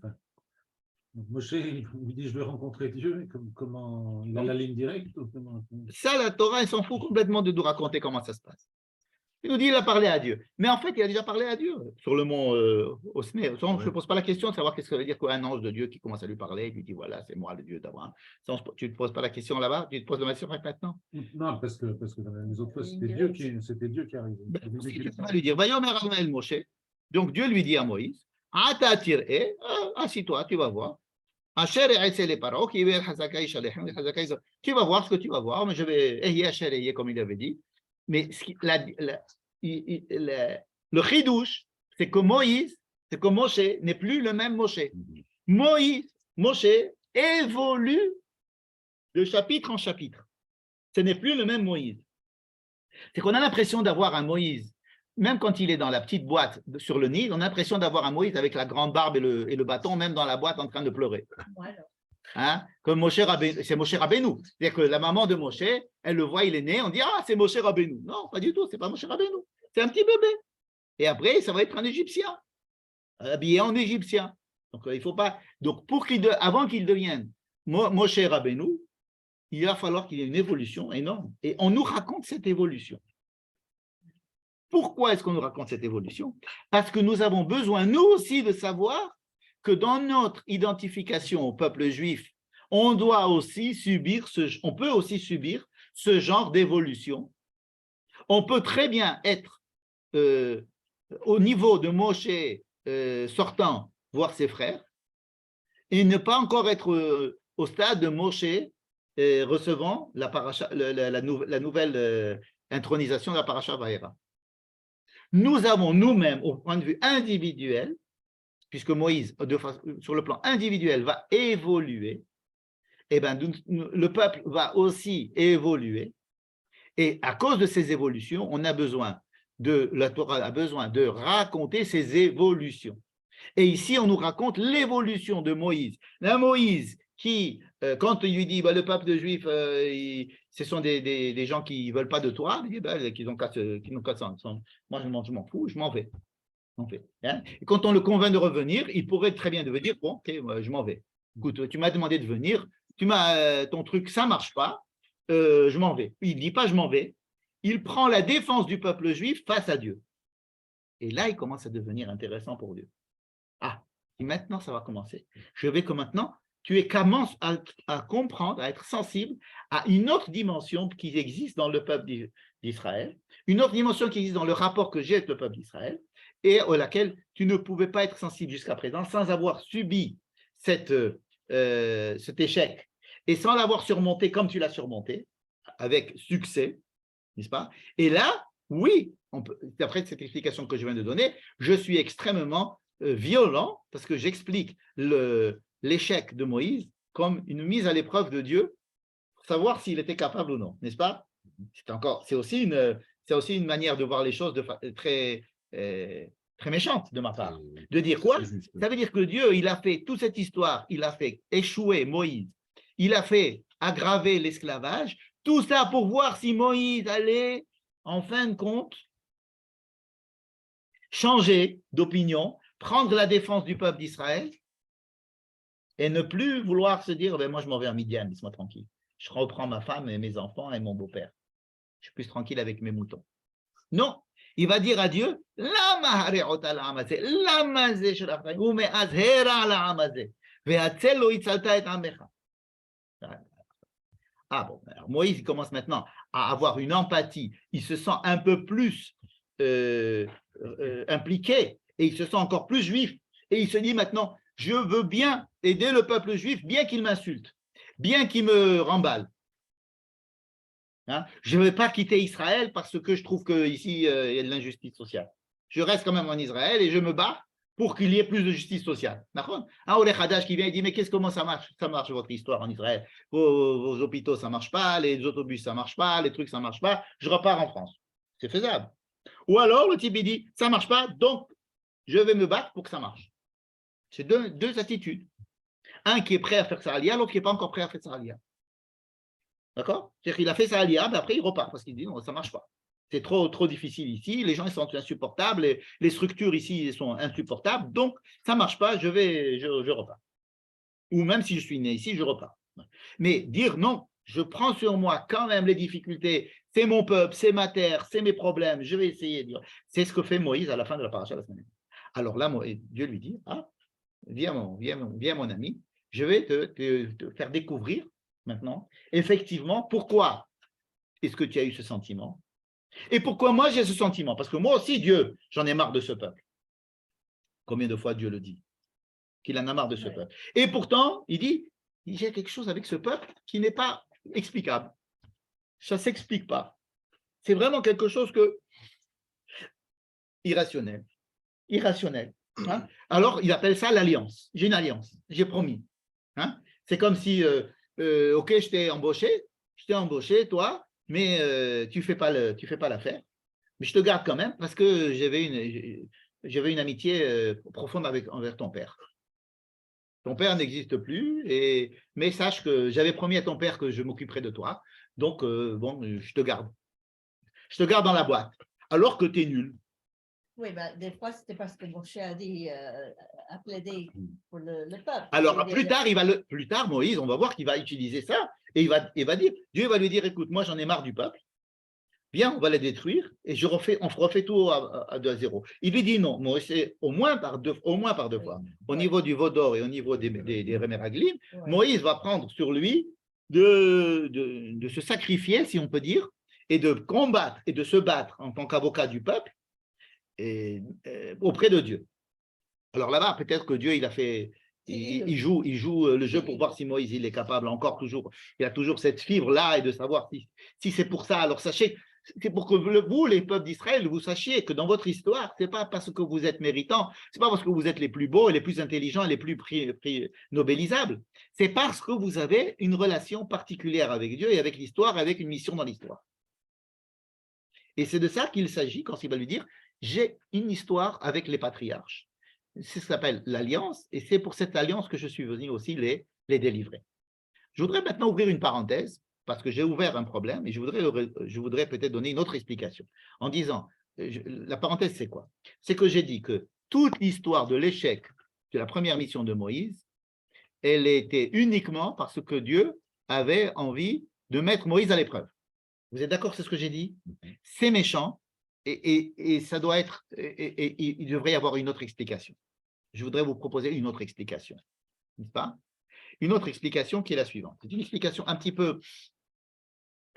Moshe, il lui dit, je veux rencontrer Dieu, comment il a la ligne directe ou comment... Ça, la Torah, elle s'en fout complètement de nous raconter comment ça se passe. Il nous dit, il a parlé à Dieu. Mais en fait, il a déjà parlé à Dieu sur le mont Osné. Je ne pose pas la question de savoir qu'est-ce que ça veut dire qu'un ange de Dieu qui commence à lui parler, il lui dit, voilà, c'est moi le Dieu d'Abraham. Tu ne te poses pas la question là-bas, tu te poses la question maintenant. Non, parce que dans les autres fois, c'était Dieu qui arrivait. Il va lui dire, Moshe. Donc Dieu lui dit à Moïse, assis-toi, tu vas voir. Tu vas voir ce que tu vas voir, mais je vais, comme il avait dit. Mais Le chidouche, c'est que Moïse, c'est que Moshe n'est plus le même Moshe. Moshe évolue de chapitre en chapitre. Ce n'est plus le même Moïse. C'est qu'on a l'impression d'avoir un Moïse, même quand il est dans la petite boîte sur le Nil, on a l'impression d'avoir un Moïse avec la grande barbe et le bâton, même dans la boîte en train de pleurer. Voilà. Hein? Comme c'est Moshe Rabbeinu. C'est-à-dire que la maman de Moshe, elle le voit, il est né, on dit « Ah, c'est Moshe Rabbeinu ». Non, pas du tout, c'est pas Moshe Rabbeinu. C'est un petit bébé. Et après, ça va être un Égyptien, habillé en Égyptien. Donc, il faut pas… Donc, avant qu'il devienne Moshe Rabbeinu, il va falloir qu'il y ait une évolution énorme. Et on nous raconte cette évolution. Pourquoi est-ce qu'on nous raconte cette évolution? Parce que nous avons besoin, nous aussi, de savoir que dans notre identification au peuple juif, on peut aussi subir ce genre d'évolution. On peut très bien être au niveau de Moshe sortant, voir ses frères, et ne pas encore être au stade de Moshe recevant la nouvelle intronisation de la paracha Vaïra. Nous avons nous-mêmes, au point de vue individuel, puisque Moïse, sur le plan individuel, va évoluer, et bien, le peuple va aussi évoluer. Et à cause de ces évolutions, la Torah a besoin de raconter ces évolutions. Et ici, on nous raconte l'évolution de Moïse. Un Moïse qui, quand il lui dit le peuple de Juifs, ce sont des gens qui ne veulent pas de Torah, il dit qu'ils n'ont qu'à moi, je m'en fous, je m'en vais. Hein? Et quand on le convainc de revenir, il pourrait très bien dire bon, ok, je m'en vais. Écoute, tu m'as demandé de venir, ton truc, ça ne marche pas, je m'en vais. Il ne dit pas je m'en vais, il prend la défense du peuple juif face à Dieu. Et là, il commence à devenir intéressant pour Dieu. Ah, et maintenant, ça va commencer. Je vais que maintenant, tu commences à comprendre, à être sensible à une autre dimension qui existe dans le peuple d'Israël, une autre dimension qui existe dans le rapport que j'ai avec le peuple d'Israël, et à laquelle tu ne pouvais pas être sensible jusqu'à présent sans avoir subi cet échec et sans l'avoir surmonté comme tu l'as surmonté, avec succès, n'est-ce pas? Et là, oui, d'après cette explication que je viens de donner, je suis extrêmement violent parce que j'explique l'échec de Moïse comme une mise à l'épreuve de Dieu pour savoir s'il était capable ou non, n'est-ce pas? C'est aussi une manière de voir les choses très méchante de ma part. De dire quoi? Ça veut dire que Dieu, il a fait toute cette histoire, il a fait échouer Moïse, il a fait aggraver l'esclavage, tout ça pour voir si Moïse allait, en fin de compte, changer d'opinion, prendre la défense du peuple d'Israël et ne plus vouloir se dire moi je m'en vais à Midian, laisse-moi tranquille. Je reprends ma femme et mes enfants et mon beau-père. Je suis plus tranquille avec mes moutons. Non, il va dire à Dieu ah bon, alors Moïse il commence maintenant à avoir une empathie, il se sent un peu plus impliqué et il se sent encore plus juif et il se dit maintenant je veux bien aider le peuple juif bien qu'il m'insulte, bien qu'il me remballe. Hein? Je ne vais pas quitter Israël parce que je trouve qu'ici, il y a de l'injustice sociale. Je reste quand même en Israël et je me bats pour qu'il y ait plus de justice sociale. Un Oleh Hadash qui vient et dit mais comment ça marche? Ça marche votre histoire en Israël. Vos hôpitaux, ça ne marche pas, les autobus, ça ne marche pas, les trucs, ça ne marche pas. Je repars en France. C'est faisable. Ou alors le type il dit ça ne marche pas, donc je vais me battre pour que ça marche. C'est deux attitudes. Un qui est prêt à faire sa alia, l'autre qui n'est pas encore prêt à faire sa alia. D'accord? C'est-à-dire qu'il a fait sa alia, mais après il repart parce qu'il dit non, ça ne marche pas. C'est trop difficile ici, les gens ils sont insupportables, les structures ici sont insupportables, donc ça ne marche pas, je repars. Ou même si je suis né ici, je repars. Mais dire non, je prends sur moi quand même les difficultés, c'est mon peuple, c'est ma terre, c'est mes problèmes, je vais essayer de dire. C'est ce que fait Moïse à la fin de la paracha la semaine. Alors là, Dieu lui dit, viens mon ami, je vais te faire découvrir maintenant, effectivement, pourquoi est-ce que tu as eu ce sentiment? Et pourquoi moi j'ai ce sentiment? Parce que moi aussi, Dieu, j'en ai marre de ce peuple. Combien de fois Dieu le dit? Qu'il en a marre de ce peuple. Et pourtant, il dit, il y a quelque chose avec ce peuple qui n'est pas explicable. Ça ne s'explique pas. C'est vraiment quelque chose que irrationnel. Irrationnel. Hein. Alors, il appelle ça l'alliance. J'ai une alliance, j'ai promis. Hein. C'est comme si, ok, je t'ai embauché, toi, mais tu ne fais pas l'affaire. Mais je te garde quand même parce que j'avais une amitié profonde envers ton père. Ton père n'existe plus, mais sache que j'avais promis à ton père que je m'occuperais de toi. Donc, bon, je te garde. Je te garde dans la boîte, alors que tu es nul. Oui, ben, des fois, c'était parce que Moshe a plaidé pour le peuple. Alors, plus tard, Moïse, on va voir qu'il va utiliser ça et il va dire, Dieu va lui dire, écoute, moi, j'en ai marre du peuple. Viens, on va les détruire et on refait tout à zéro. Il lui dit non, Moïse, au moins par deux fois. Au niveau du veau d'or et au niveau des Réméraglim, Moïse va prendre sur lui de se sacrifier, si on peut dire, et de combattre et de se battre en tant qu'avocat du peuple auprès de Dieu. Alors là-bas, peut-être que Dieu, il joue le jeu pour voir si Moïse il est capable il a toujours cette fibre-là et de savoir si c'est pour ça. Alors sachez, c'est pour que vous, les peuples d'Israël, vous sachiez que dans votre histoire, ce n'est pas parce que vous êtes méritants, ce n'est pas parce que vous êtes les plus beaux, et les plus intelligents et les plus nobelisables, c'est parce que vous avez une relation particulière avec Dieu et avec l'histoire, avec une mission dans l'histoire. Et c'est de ça qu'il s'agit quand il va lui dire « j'ai une histoire avec les patriarches ». C'est ce qu'on appelle l'alliance, et c'est pour cette alliance que je suis venu aussi les délivrer. Je voudrais maintenant ouvrir une parenthèse, parce que j'ai ouvert un problème, et je voudrais peut-être donner une autre explication, en disant, la parenthèse c'est quoi? C'est que j'ai dit que toute l'histoire de l'échec de la première mission de Moïse, elle était uniquement parce que Dieu avait envie de mettre Moïse à l'épreuve. Vous êtes d'accord, c'est ce que j'ai dit? C'est méchant, et ça doit être, et il devrait y avoir une autre explication. Je voudrais vous proposer une autre explication, n'est-ce pas? Une autre explication qui est la suivante. C'est une explication un petit peu,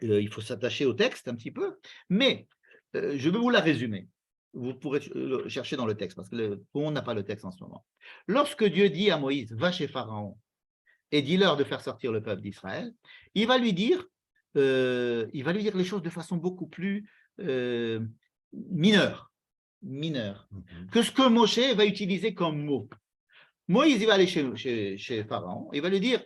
il faut s'attacher au texte un petit peu, mais je vais vous la résumer. Vous pourrez le chercher dans le texte, parce que on n'a pas le texte en ce moment. Lorsque Dieu dit à Moïse, va chez Pharaon et dis-leur de faire sortir le peuple d'Israël, il va lui dire les choses de façon beaucoup plus mineure que ce que Moshe va utiliser comme mot. Moïse, il va aller chez Pharaon, il va lui dire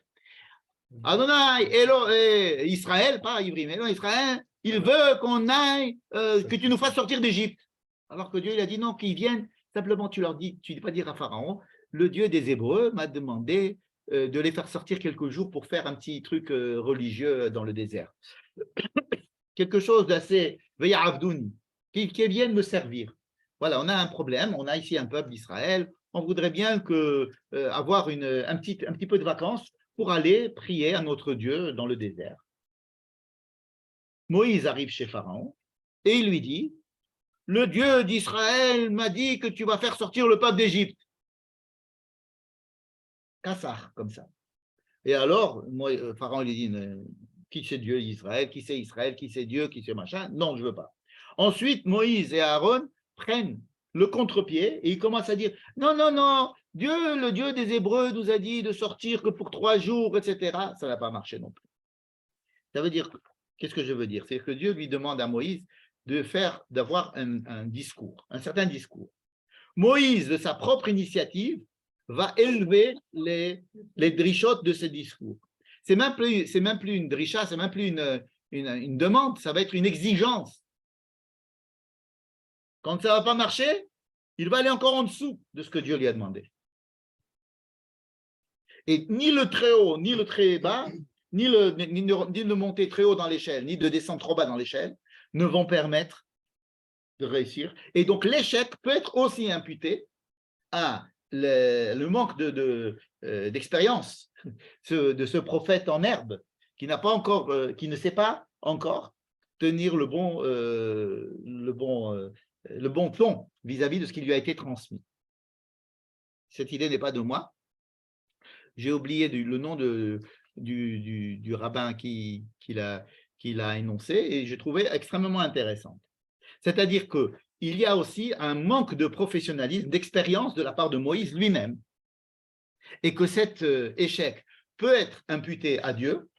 Adonai, Israël, pas Ivri, mais Israël, il veut qu'on aille, que tu nous fasses sortir d'Égypte. Alors que Dieu, il a dit non, qu'ils viennent, simplement tu ne vas dire à Pharaon, le Dieu des Hébreux m'a demandé de les faire sortir quelques jours pour faire un petit truc religieux dans le désert. Quelque chose d'assez Veyavdouni, qui viennent me servir. Voilà, on a un problème, on a ici un peuple d'Israël, on voudrait bien avoir un petit peu de vacances pour aller prier à notre Dieu dans le désert. Moïse arrive chez Pharaon et il lui dit, le Dieu d'Israël m'a dit que tu vas faire sortir le peuple d'Égypte. Kassar, comme ça. Et alors, Pharaon lui dit, qui c'est Dieu d'Israël, qui c'est Israël, qui c'est Dieu, qui c'est machin? Non, je ne veux pas. Ensuite, Moïse et Aaron prennent le contre-pied et ils commencent à dire, non, non, non, le Dieu des Hébreux nous a dit de sortir que pour 3 jours, etc. Ça n'a pas marché non plus. Ça veut dire, qu'est-ce que je veux dire? C'est que Dieu lui demande à Moïse d'avoir un discours, un certain discours. Moïse, de sa propre initiative, va élever les drichotes de ce discours. C'est même plus une dricha, c'est même plus une demande, ça va être une exigence. Quand ça ne va pas marcher, il va aller encore en dessous de ce que Dieu lui a demandé. Et ni le très haut, ni le très bas, ni de monter très haut dans l'échelle, ni de descendre trop bas dans l'échelle, ne vont permettre de réussir. Et donc, l'échec peut être aussi imputé à le manque d'expérience de ce prophète en herbe qui n'a pas encore, qui ne sait pas encore tenir le bon ton vis-à-vis de ce qui lui a été transmis. Cette idée n'est pas de moi. J'ai oublié le nom du rabbin qui l'a énoncé et j'ai trouvé extrêmement intéressante. C'est-à-dire qu'il y a aussi un manque de professionnalisme, d'expérience de la part de Moïse lui-même et que cet échec peut être imputé à Dieu,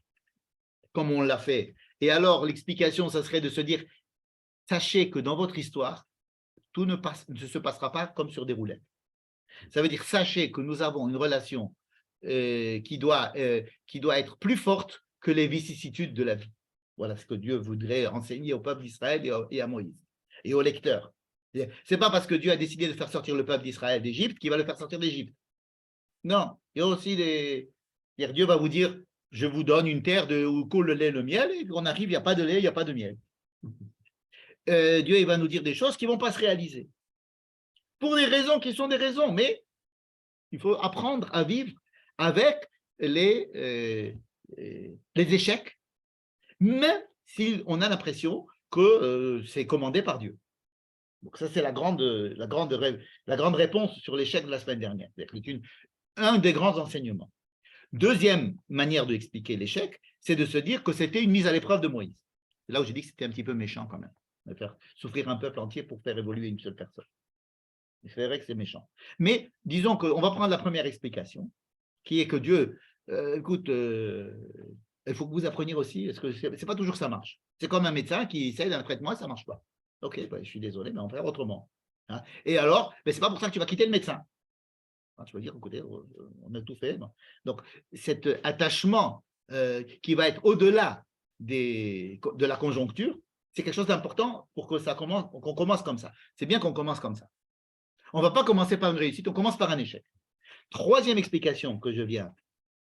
comme on l'a fait. Et alors, l'explication, ça serait de se dire, sachez que dans votre histoire, tout ne se passera pas comme sur des roulettes. Ça veut dire, sachez que nous avons une relation qui doit être plus forte que les vicissitudes de la vie. Voilà ce que Dieu voudrait enseigner au peuple d'Israël et à Moïse et aux lecteurs. Ce n'est pas parce que Dieu a décidé de faire sortir le peuple d'Israël d'Égypte qu'il va le faire sortir d'Égypte. Non, il y a aussi Dieu va vous dire, je vous donne une terre où coule le lait et le miel, et on arrive, il n'y a pas de lait, il n'y a pas de miel. Dieu il va nous dire des choses qui ne vont pas se réaliser. Pour des raisons qui sont des raisons, mais il faut apprendre à vivre avec les échecs, même si on a l'impression que c'est commandé par Dieu. Donc ça, c'est la grande réponse sur l'échec de la semaine dernière. C'est un des grands enseignements. Deuxième manière d'expliquer l'échec, c'est de se dire que c'était une mise à l'épreuve de Moïse. C'est là où j'ai dit que c'était un petit peu méchant quand même, de faire souffrir un peuple entier pour faire évoluer une seule personne. C'est vrai que c'est méchant. Mais disons qu'on va prendre la première explication, qui est que Dieu, écoute, il faut que vous appreniez aussi, parce que c'est pas toujours que ça marche. C'est comme un médecin qui essaie d'un traitement et ça ne marche pas. Ok, je suis désolé, mais on va faire autrement. Hein. Et alors, c'est pas pour ça que tu vas quitter le médecin. Hein, tu vas dire, écoutez, on a tout fait. Non. Donc, cet attachement qui va être au-delà de la conjoncture, c'est quelque chose d'important pour que qu'on commence comme ça. C'est bien qu'on commence comme ça. On ne va pas commencer par une réussite, on commence par un échec. Troisième explication que je viens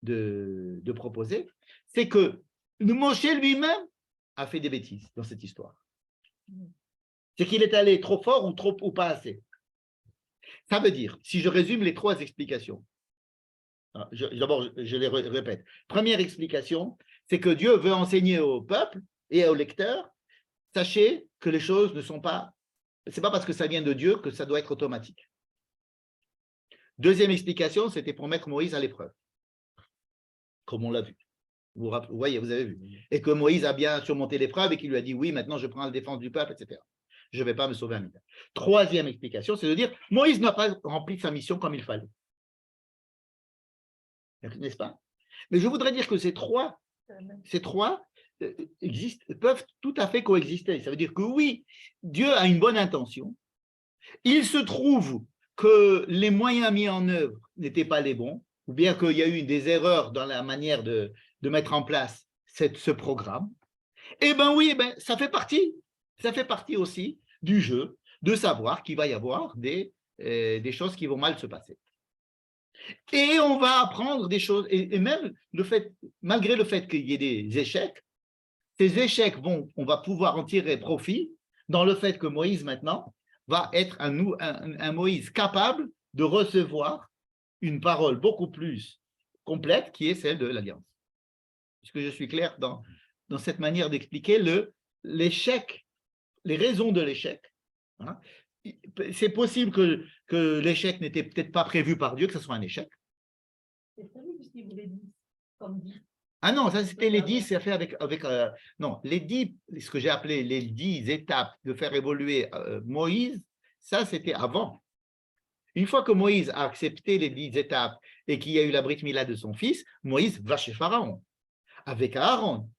de proposer, c'est que Moshe lui-même a fait des bêtises dans cette histoire. C'est qu'il est allé trop fort ou pas assez. Ça veut dire, si je résume les trois explications, d'abord je les répète. Première explication, c'est que Dieu veut enseigner au peuple et aux lecteurs, sachez que les choses ne sont pas, c'est pas parce que ça vient de Dieu que ça doit être automatique. Deuxième explication, c'était pour mettre Moïse à l'épreuve, comme on l'a vu. Vous voyez, vous avez vu. Et que Moïse a bien surmonté l'épreuve et qu'il lui a dit, oui, maintenant je prends la défense du peuple, etc. Je ne vais pas me sauver un minute. Troisième explication, c'est de dire, Moïse n'a pas rempli sa mission comme il fallait. N'est-ce pas? Mais je voudrais dire que ces trois peuvent tout à fait coexister. Ça veut dire que oui, Dieu a une bonne intention. Il se trouve que les moyens mis en œuvre n'étaient pas les bons, ou bien qu'il y a eu des erreurs dans la manière de mettre en place ce programme. Eh bien oui, ça fait partie aussi du jeu de savoir qu'il va y avoir des choses qui vont mal se passer. Et on va apprendre des choses, et même malgré le fait qu'il y ait des échecs, ces échecs on va pouvoir en tirer profit dans le fait que Moïse maintenant va être un Moïse capable de recevoir une parole beaucoup plus complète qui est celle de l'Alliance. Est-ce que je suis clair dans cette manière d'expliquer l'échec, les raisons de l'échec, hein? C'est possible que l'échec n'était peut-être pas prévu par Dieu, que ce soit un échec. C'est prévu puisqu'il voulait dire, comme dit. Ah non, ça c'était les 10, c'est fait avec non, les 10, ce que j'ai appelé les 10 étapes de faire évoluer Moïse, ça c'était avant. Une fois que Moïse a accepté les 10 étapes et qu'il y a eu la Brit Mila de son fils, Moïse va chez Pharaon avec Aaron.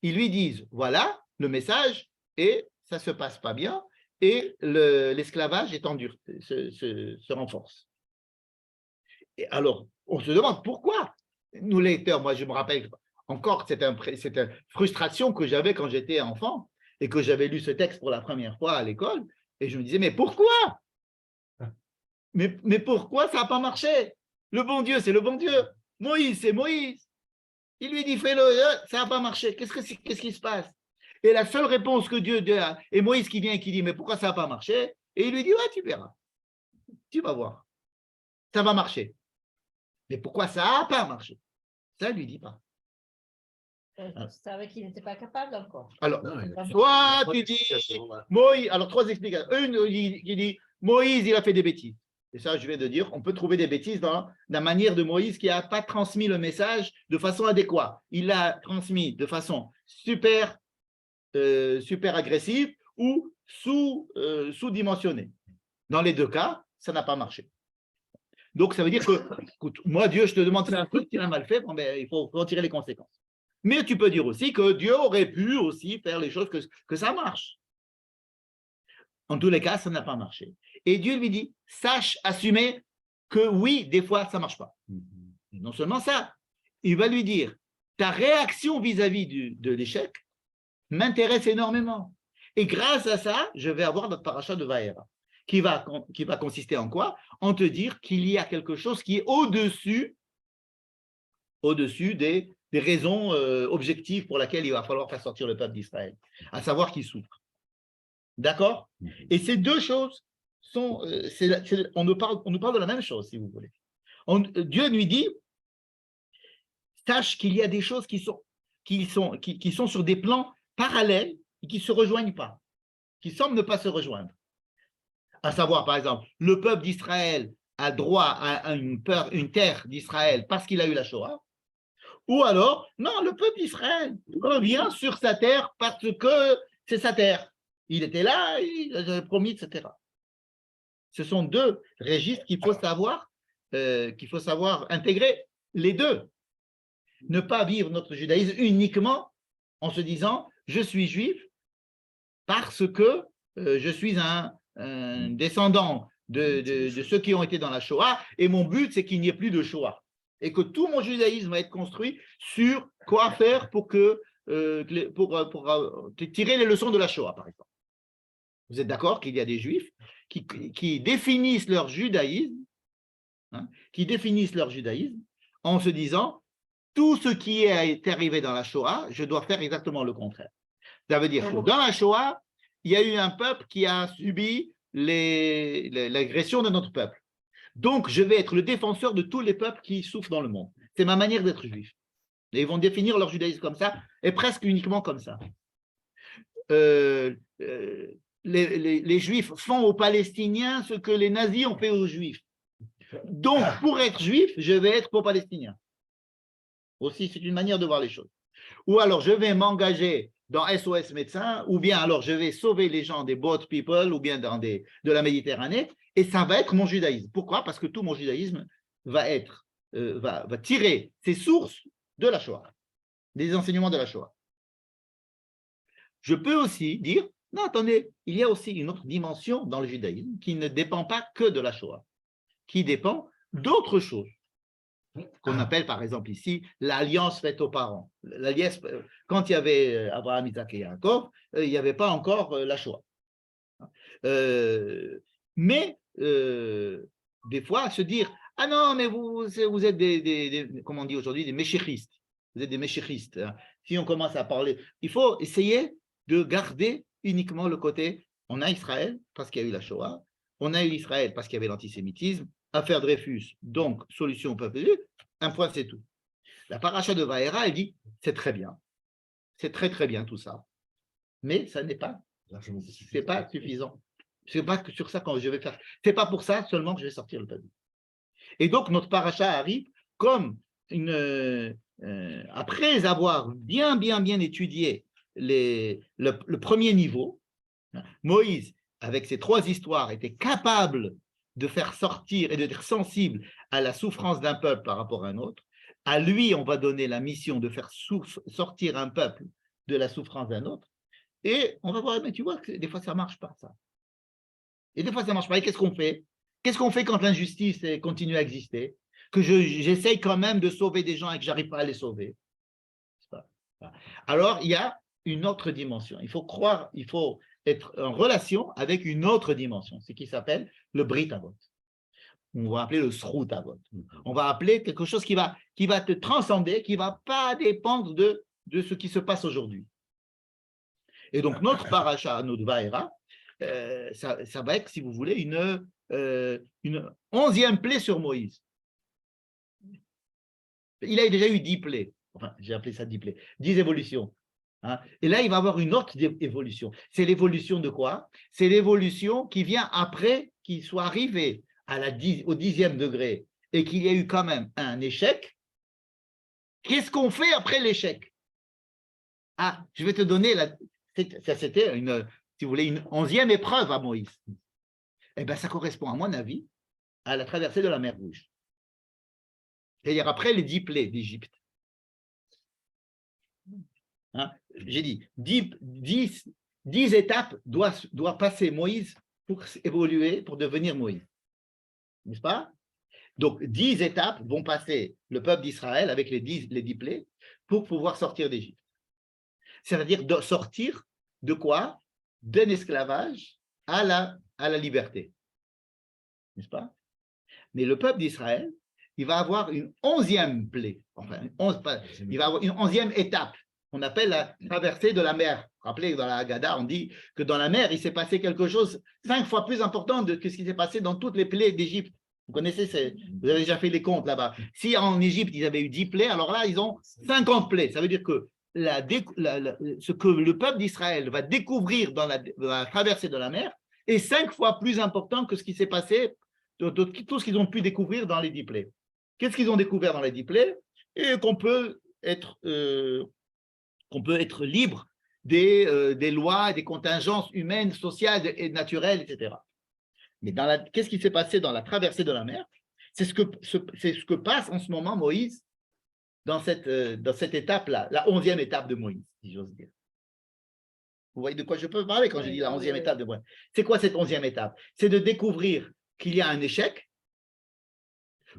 Ils lui disent, voilà le message et ça ne se passe pas bien et l'esclavage se renforce. Et alors, on se demande pourquoi. Nous lecteurs, moi je me rappelle encore, c'est une frustration que j'avais quand j'étais enfant et que j'avais lu ce texte pour la première fois à l'école et je me disais, mais pourquoi? Mais pourquoi ça n'a pas marché? Le bon Dieu, c'est le bon Dieu. Moïse, c'est Moïse. Il lui dit, fais-le, ça n'a pas marché. Qu'est-ce qui se passe? Et la seule réponse que Dieu a, et Moïse qui vient et qui dit, mais pourquoi ça n'a pas marché? Et il lui dit, ouais, tu verras. Tu vas voir. Ça va marcher. Mais pourquoi ça n'a pas marché? Ça ne lui dit pas. Je savais qu'il n'était pas capable encore. Alors, Non, toi, tu dis, Moïse, alors trois explications. Une, il dit, Moïse, il a fait des bêtises. Et ça, je viens de dire, on peut trouver des bêtises dans la manière de Moïse qui n'a pas transmis le message de façon adéquate. Il l'a transmis de façon super agressive ou sous-dimensionnée. Dans les deux cas, ça n'a pas marché. Donc, ça veut dire que, écoute, moi, Dieu, je te demande de faire un truc, tu l'as mal fait, il faut en tirer les conséquences. Mais tu peux dire aussi que Dieu aurait pu aussi faire les choses que ça marche. En tous les cas, ça n'a pas marché. Et Dieu lui dit, sache assumer que oui, des fois, ça ne marche pas. Non seulement ça, il va lui dire, ta réaction vis-à-vis de l'échec m'intéresse énormément. Et grâce à ça, je vais avoir notre paracha de Vaera, qui va consister en quoi? En te dire qu'il y a quelque chose qui est au-dessus des raisons objectives pour lesquelles il va falloir faire sortir le peuple d'Israël, à savoir qu'il souffre. D'accord? Et ces deux choses sont, on nous parle de la même chose, si vous voulez. Dieu lui dit, sache qu'il y a des choses qui sont sur des plans parallèles et qui ne se rejoignent pas, qui semblent ne pas se rejoindre. À savoir, par exemple, le peuple d'Israël a droit à une terre d'Israël parce qu'il a eu la Shoah, ou alors, non, le peuple d'Israël revient sur sa terre parce que c'est sa terre. Il était là, il a promis, etc. Ce sont deux registres qu'il faut savoir intégrer les deux. Ne pas vivre notre judaïsme uniquement en se disant « je suis juif parce que je suis un descendant de ceux qui ont été dans la Shoah et mon but c'est qu'il n'y ait plus de Shoah » et que tout mon judaïsme va être construit sur quoi faire pour tirer les leçons de la Shoah, par exemple. Vous êtes d'accord qu'il y a des juifs qui définissent leur judaïsme, en se disant tout ce qui est arrivé dans la Shoah, je dois faire exactement le contraire. Ça veut dire que dans la Shoah, il y a eu un peuple qui a subi l'agression de notre peuple. Donc, je vais être le défenseur de tous les peuples qui souffrent dans le monde. C'est ma manière d'être juif. Et ils vont définir leur judaïsme comme ça, et presque uniquement comme ça. Les Juifs font aux Palestiniens ce que les nazis ont fait aux Juifs. Donc, pour être juif, je vais être pro-palestinien. Aussi, c'est une manière de voir les choses. Ou alors, je vais m'engager dans SOS Médecins, ou bien alors, je vais sauver les gens des boat people, ou bien de la Méditerranée, et ça va être mon judaïsme. Pourquoi? Parce que tout mon judaïsme va tirer ses sources de la Shoah, des enseignements de la Shoah. Je peux aussi dire, non, attendez, il y a aussi une autre dimension dans le judaïsme qui ne dépend pas que de la Shoah, qui dépend d'autres choses, qu'on appelle par exemple ici l'alliance faite aux parents. L'alliance, quand il y avait Abraham, Isaac et Jacob, il n'y avait pas encore la Shoah. Mais des fois, se dire, ah non, mais vous êtes comment on dit aujourd'hui, des méchéristes. Vous êtes des méchéristes. Hein. Si on commence à parler, il faut essayer de garder uniquement le côté, on a Israël parce qu'il y a eu la Shoah, on a eu Israël parce qu'il y avait l'antisémitisme, affaire Dreyfus, donc solution au peuple juif, un point c'est tout. La paracha de Vaera, elle dit, c'est très bien, c'est très très bien tout ça, mais ça n'est pas, c'est pas suffisant. C'est pas que sur ça quand je vais faire, c'est pas pour ça seulement que je vais sortir le peuple. Et donc notre paracha arrive comme après avoir bien étudié le premier niveau, Moïse, avec ses 3 histoires, était capable de faire sortir et d'être sensible à la souffrance d'un peuple par rapport à un autre. À lui, on va donner la mission de faire sortir un peuple de la souffrance d'un autre. Et on va voir, mais tu vois que des fois, ça ne marche pas, ça. Et des fois, ça ne marche pas. Et qu'est-ce qu'on fait? Qu'est-ce qu'on fait quand l'injustice continue à exister? Que j'essaye quand même de sauver des gens et que je n'arrive pas à les sauver. Alors, il y a une autre dimension. Il faut croire, il faut être en relation avec une autre dimension, ce qui s'appelle le Brit Avot. On va appeler le Srout Avot. On va appeler quelque chose qui va te transcender, qui ne va pas dépendre de ce qui se passe aujourd'hui. Et donc, notre paracha, notre Vaera, ça va être, si vous voulez, une 11e plaie sur Moïse. Il a déjà eu 10 plaies. Enfin, j'ai appelé ça 10 plaies, 10 évolutions. Hein. Et là, il va avoir une autre évolution. C'est l'évolution de quoi? C'est l'évolution qui vient après qu'il soit arrivé au 10e degré et qu'il y a eu quand même un échec. Qu'est-ce qu'on fait après l'échec? Ah, je vais te donner, c'était si vous voulez, une 11e épreuve à Moïse. Eh bien, ça correspond, à mon avis, à la traversée de la mer Rouge. C'est-à-dire après les 10 plaies d'Égypte. Hein, j'ai dit 10 10 étapes doit passer Moïse pour évoluer, pour devenir Moïse. N'est-ce pas? Donc, 10 étapes vont passer le peuple d'Israël avec les 10 plaies pour pouvoir sortir d'Égypte. C'est-à-dire de sortir de quoi? D'un esclavage à la liberté. N'est-ce pas? Mais le peuple d'Israël, il va avoir une 11e plaie. Enfin, il va avoir une 11e étape qu'on appelle la traversée de la mer. Rappelez que dans la Haggadah, on dit que dans la mer, il s'est passé quelque chose 5 fois plus important que ce qui s'est passé dans toutes les plaies d'Égypte. Vous connaissez, vous avez déjà fait les comptes là-bas. Si en Égypte, ils avaient eu 10 plaies, alors là, ils ont 50 plaies. Ça veut dire que ce que le peuple d'Israël va découvrir dans la traversée de la mer est 5 fois plus important que ce qui s'est passé, tout ce qu'ils ont pu découvrir dans les 10 plaies. Qu'est-ce qu'ils ont découvert dans les 10 plaies? Et qu'on peut être libre des lois, des contingences humaines, sociales et naturelles, etc. Mais qu'est-ce qui s'est passé dans la traversée de la mer? C'est ce que passe en ce moment Moïse dans cette étape-là, la 11e étape de Moïse, si j'ose dire. Vous voyez de quoi je peux parler quand je dis la 11e étape de Moïse? C'est quoi cette 11e étape? C'est de découvrir qu'il y a un échec,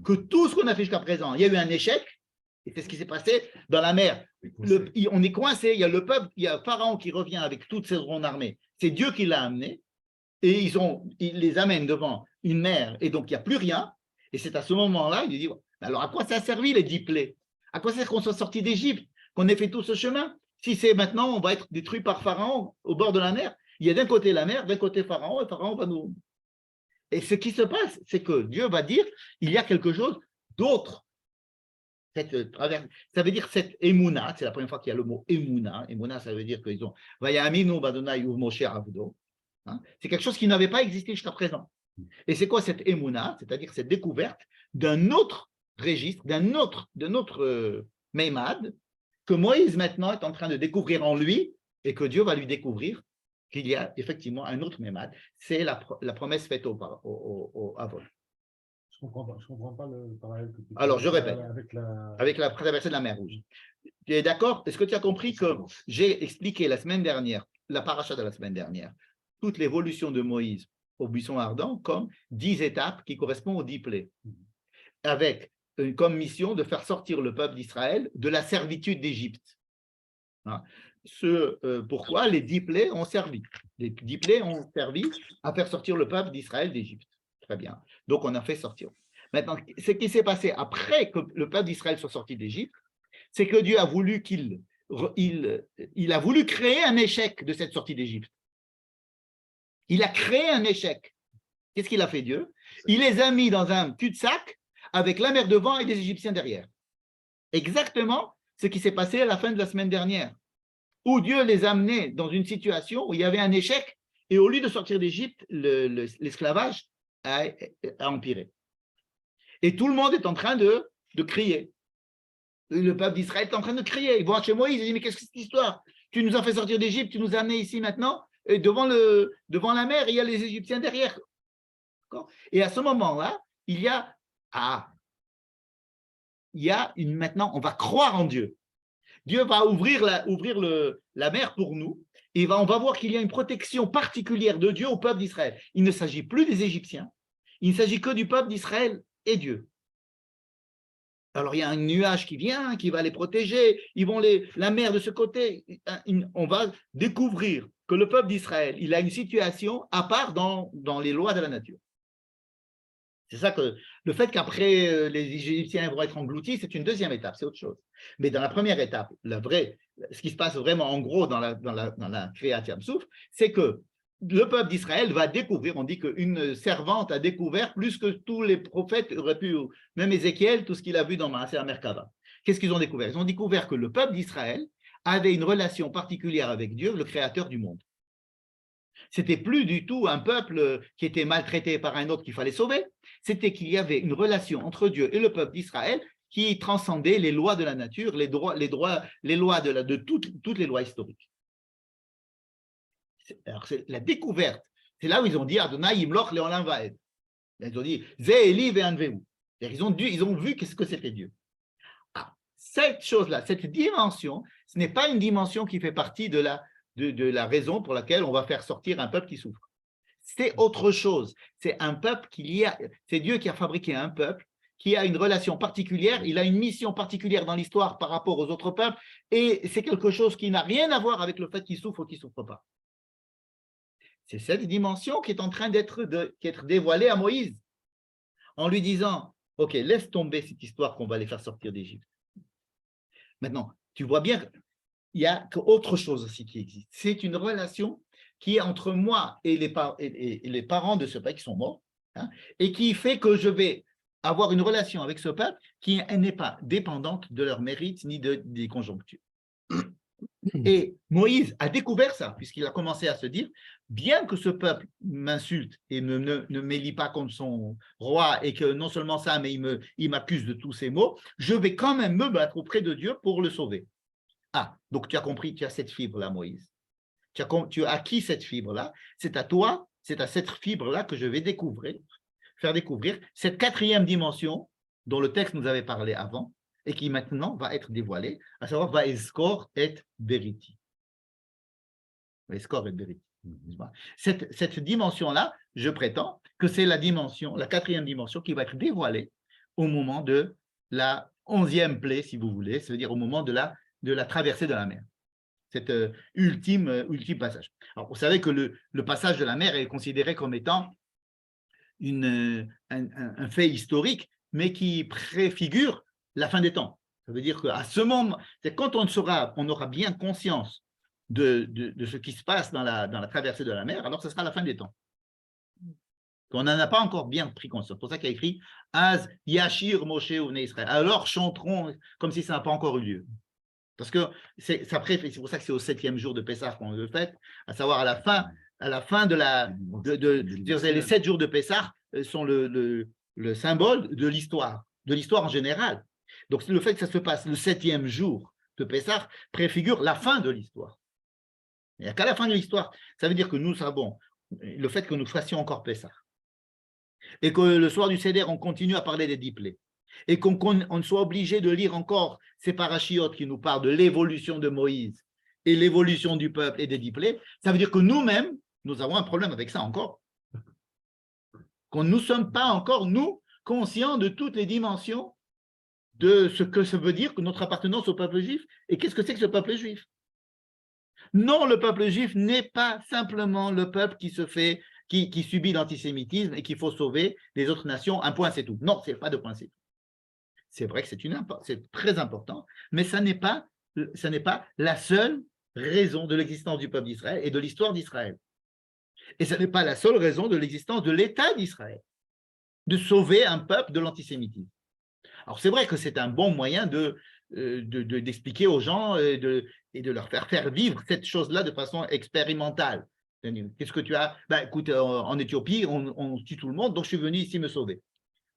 que tout ce qu'on a fait jusqu'à présent, il y a eu un échec, et c'est ce qui s'est passé dans la mer. On est coincé, il y a le peuple, il y a Pharaon qui revient avec toute ses grandes armées. C'est Dieu qui l'a amené. Et il les amène devant une mer, et donc il n'y a plus rien. Et c'est à ce moment-là, il dit, alors à quoi ça a servi les 10 plaies? À quoi ça sert qu'on soit sorti d'Égypte, qu'on ait fait tout ce chemin? Si c'est maintenant, on va être détruit par Pharaon au bord de la mer. Il y a d'un côté la mer, d'un côté Pharaon, et Pharaon va nous... Et ce qui se passe, c'est que Dieu va dire, il y a quelque chose d'autre. Ça veut dire cette émouna, c'est la première fois qu'il y a le mot émouna. Émouna, ça veut dire qu'ils ont... Vayaminu Badonai Moshe Avdo. C'est quelque chose qui n'avait pas existé jusqu'à présent. Et c'est quoi cette émouna? C'est-à-dire cette découverte d'un autre registre, d'un autre Meimad, que Moïse maintenant est en train de découvrir en lui, et que Dieu va lui découvrir qu'il y a effectivement un autre Meimad. C'est la promesse faite au Avon. Je ne comprends pas le parallèle que tu fais. Alors, je répète, avec la traversée de la mer Rouge. Tu es d'accord? Est-ce que tu as compris que j'ai expliqué la semaine dernière, la paracha de la semaine dernière, toute l'évolution de Moïse au buisson ardent comme 10 étapes qui correspondent aux 10 plaies, avec comme mission de faire sortir le peuple d'Israël de la servitude d'Égypte. Pourquoi les 10 plaies ont servi. Les 10 plaies ont servi à faire sortir le peuple d'Israël d'Égypte. Très bien. Donc, on a fait sortir. Maintenant, ce qui s'est passé après que le peuple d'Israël soit sorti d'Égypte, c'est que Dieu a voulu il a voulu créer un échec de cette sortie d'Égypte. Il a créé un échec. Qu'est-ce qu'il a fait Dieu? Il les a mis dans un cul-de-sac avec la mer devant et des Égyptiens derrière. Exactement ce qui s'est passé à la fin de la semaine dernière, où Dieu les a amenés dans une situation où il y avait un échec et au lieu de sortir d'Égypte, l'esclavage a empiré. Et tout le monde est en train de crier. Le peuple d'Israël est en train de crier. Ils vont chez Moïse, ils disent, mais qu'est-ce que c'est cette histoire? Tu nous as fait sortir d'Égypte, tu nous as amenés ici maintenant, et devant la mer, il y a les Égyptiens derrière. Et à ce moment-là, il y a maintenant, on va croire en Dieu. Dieu va ouvrir la mer pour nous, et on va voir qu'il y a une protection particulière de Dieu au peuple d'Israël. Il ne s'agit plus des Égyptiens, il ne s'agit que du peuple d'Israël et Dieu. Alors, il y a un nuage qui vient, qui va les protéger, la mer de ce côté, on va découvrir que le peuple d'Israël, il a une situation à part dans les lois de la nature. C'est ça que le fait qu'après les Égyptiens vont être engloutis, c'est une deuxième étape, c'est autre chose. Mais dans la première étape, ce qui se passe vraiment en gros dans la Kriyat Yam-Souf, c'est que le peuple d'Israël va découvrir, on dit qu'une servante a découvert plus que tous les prophètes auraient pu, même Ézéchiel, tout ce qu'il a vu dans Maaser Merkava. Qu'est-ce qu'ils ont découvert? Ils ont découvert que le peuple d'Israël avait une relation particulière avec Dieu, le créateur du monde. C'était plus du tout un peuple qui était maltraité par un autre qu'il fallait sauver, c'était qu'il y avait une relation entre Dieu et le peuple d'Israël qui transcendait les lois de la nature, les lois de toutes les lois historiques. Alors, c'est la découverte. C'est là où ils ont dit Adonai Yimloch Leolam Vaed. Ils ont dit Ze'eli ve'anveu. Ils ont vu qu'est-ce que c'était Dieu. Cette chose-là, cette dimension, ce n'est pas une dimension qui fait partie de de la raison pour laquelle on va faire sortir un peuple qui souffre. C'est autre chose. C'est un peuple c'est Dieu qui a fabriqué un peuple qui a une relation particulière, il a une mission particulière dans l'histoire par rapport aux autres peuples, et c'est quelque chose qui n'a rien à voir avec le fait qu'il souffre ou qu'il ne souffre pas. C'est cette dimension qui est en train d'être dévoilée à Moïse, en lui disant, ok, laisse tomber cette histoire qu'on va les faire sortir d'Égypte. Maintenant, tu vois bien qu'il y a autre chose aussi qui existe. C'est une relation qui est entre moi et les parents de ce peuple qui sont morts, hein, et qui fait que je vais avoir une relation avec ce peuple qui n'est pas dépendante de leur mérite ni des conjonctures. Et Moïse a découvert ça, puisqu'il a commencé à se dire, bien que ce peuple m'insulte et ne m'élit pas contre son roi, et que non seulement ça, mais il m'accuse de tous ces maux, je vais quand même me battre auprès de Dieu pour le sauver. Ah, donc tu as compris, tu as cette fibre-là, Moïse. Tu as acquis cette fibre-là, c'est à toi, c'est à cette fibre-là que je vais faire découvrir cette quatrième dimension dont le texte nous avait parlé avant et qui maintenant va être dévoilée, à savoir Vaeskor et Beriti. Vaeskor et Beriti. Cette dimension-là, je prétends que c'est la quatrième dimension qui va être dévoilée au moment de la 11e plaie, si vous voulez, c'est-à-dire au moment de la traversée de la mer. Cet ultime passage. Alors, vous savez que le passage de la mer est considéré comme étant un fait historique, mais qui préfigure la fin des temps. Ça veut dire qu'à ce moment, c'est quand on aura bien conscience de ce qui se passe dans la traversée de la mer, alors ce sera la fin des temps. On n'en a pas encore bien pris conscience. C'est pour ça qu'il y a écrit « Az Yashir Moshe Uvnei Israël ». Alors chanteront comme si ça n'a pas encore eu lieu. Parce que c'est pour ça que c'est au 7e jour de Pessah qu'on le fait, à savoir à la fin les 7 jours de Pessah sont le symbole de l'histoire en général. Donc le fait que ça se passe le 7e jour de Pessah préfigure la fin de l'histoire. Il n'y a qu'à la fin de l'histoire. Ça veut dire que nous savons le fait que nous fassions encore Pessah et que le soir du Seder, on continue à parler des 10 plaies. Et qu'on soit obligé de lire encore ces parachiotes qui nous parlent de l'évolution de Moïse et l'évolution du peuple et des 10 plaies, ça veut dire que nous-mêmes, nous avons un problème avec ça encore. Qu'on ne sommes pas encore, nous, conscients de toutes les dimensions de ce que ça veut dire que notre appartenance au peuple juif. Et qu'est-ce que c'est que ce peuple juif? Non, le peuple juif n'est pas simplement le peuple qui subit l'antisémitisme et qu'il faut sauver les autres nations. Un point, c'est tout. Non, ce n'est pas de point, c'est tout. C'est vrai que c'est très important, mais ça n'est pas la seule raison de l'existence du peuple d'Israël et de l'histoire d'Israël. Et ce n'est pas la seule raison de l'existence de l'État d'Israël, de sauver un peuple de l'antisémitisme. Alors c'est vrai que c'est un bon moyen d'expliquer aux gens et de leur faire vivre cette chose-là de façon expérimentale. Qu'est-ce que tu as? Écoute, en Éthiopie, on tue tout le monde, donc je suis venu ici me sauver.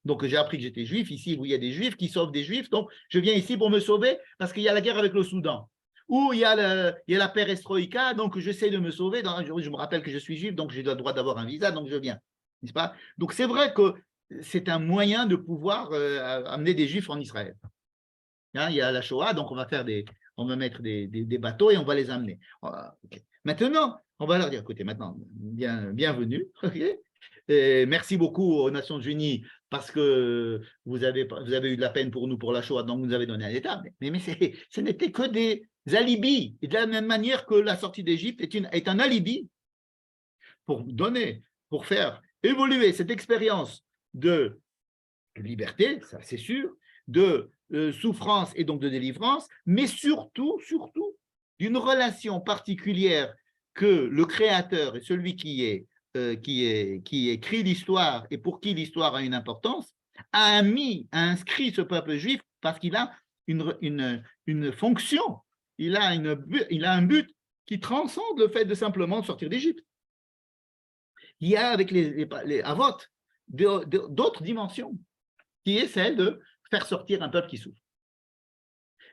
Donc, j'ai appris que j'étais juif. Ici, où il y a des juifs qui sauvent des juifs. Donc, je viens ici pour me sauver parce qu'il y a la guerre avec le Soudan. Ou il y a la perestroïka, donc j'essaie de me sauver. Je me rappelle que je suis juif, donc j'ai le droit d'avoir un visa, donc je viens. N'est-ce pas? Donc, c'est vrai que c'est un moyen de pouvoir amener des juifs en Israël. Hein, il y a la Shoah, donc on va mettre des bateaux et on va les amener. Voilà, okay. Maintenant, on va leur dire, écoutez, maintenant, bienvenue. Okay. Et merci beaucoup aux Nations Unies parce que vous avez eu de la peine pour nous pour la Shoah, donc vous nous avez donné un État. Mais ce n'était que des alibis. Et de la même manière que la sortie d'Égypte est un alibi pour faire évoluer cette expérience de liberté, ça c'est sûr, de souffrance et donc de délivrance, mais surtout d'une relation particulière que le Créateur et celui qui écrit l'histoire et pour qui l'histoire a une importance, a inscrit ce peuple juif parce qu'il a une fonction, il a un but qui transcende le fait de simplement sortir d'Égypte. Il y a avec les Avot d'autres dimensions, qui est celle de faire sortir un peuple qui souffre.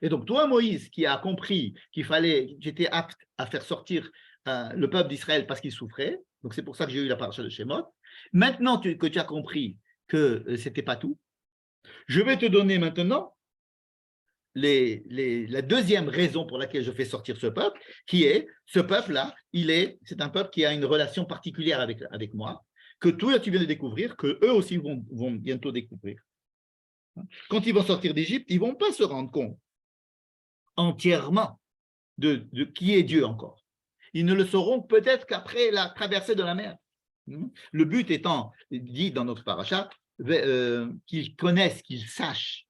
Et donc toi, Moïse, qui a compris j'étais apte à faire sortir le peuple d'Israël parce qu'il souffrait, donc c'est pour ça que j'ai eu la paracha de Shemot. Maintenant que tu as compris que ce n'était pas tout, je vais te donner maintenant la deuxième raison pour laquelle je fais sortir ce peuple, qui est, ce peuple-là, c'est un peuple qui a une relation particulière avec moi, que toi tu viens de découvrir, que eux aussi vont bientôt découvrir. Quand ils vont sortir d'Égypte, ils ne vont pas se rendre compte entièrement de qui est Dieu encore. Ils ne le sauront peut-être qu'après la traversée de la mer. Le but étant, dit dans notre paracha, qu'ils connaissent, qu'ils sachent.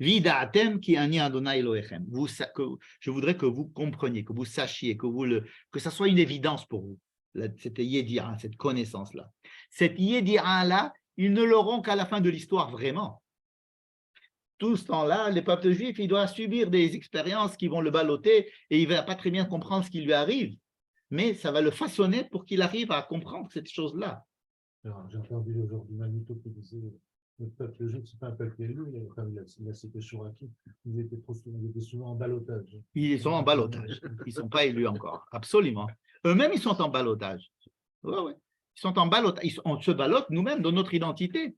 Vida'atem ki ani Adonai Elohechem. Je voudrais que vous compreniez, que vous sachiez, que ça soit une évidence pour vous, cette yédia, cette connaissance-là. Cette yédia-là, ils ne l'auront qu'à la fin de l'histoire vraiment. Tout ce temps-là, les peuples juifs, il doit subir des expériences qui vont le balloter et il ne va pas très bien comprendre ce qui lui arrive. Mais ça va le façonner pour qu'il arrive à comprendre cette chose-là. J'ai entendu aujourd'hui Manito qui disait le peuple juif, ce n'est pas un peuple élu, il a cité Chouraki, ils étaient souvent en ballottage. Ils sont en ballottage, ils ne sont pas élus encore, absolument. Eux-mêmes, ils sont en ballottage. Ouais. Ils sont en ballottage, on se ballotte nous-mêmes dans notre identité.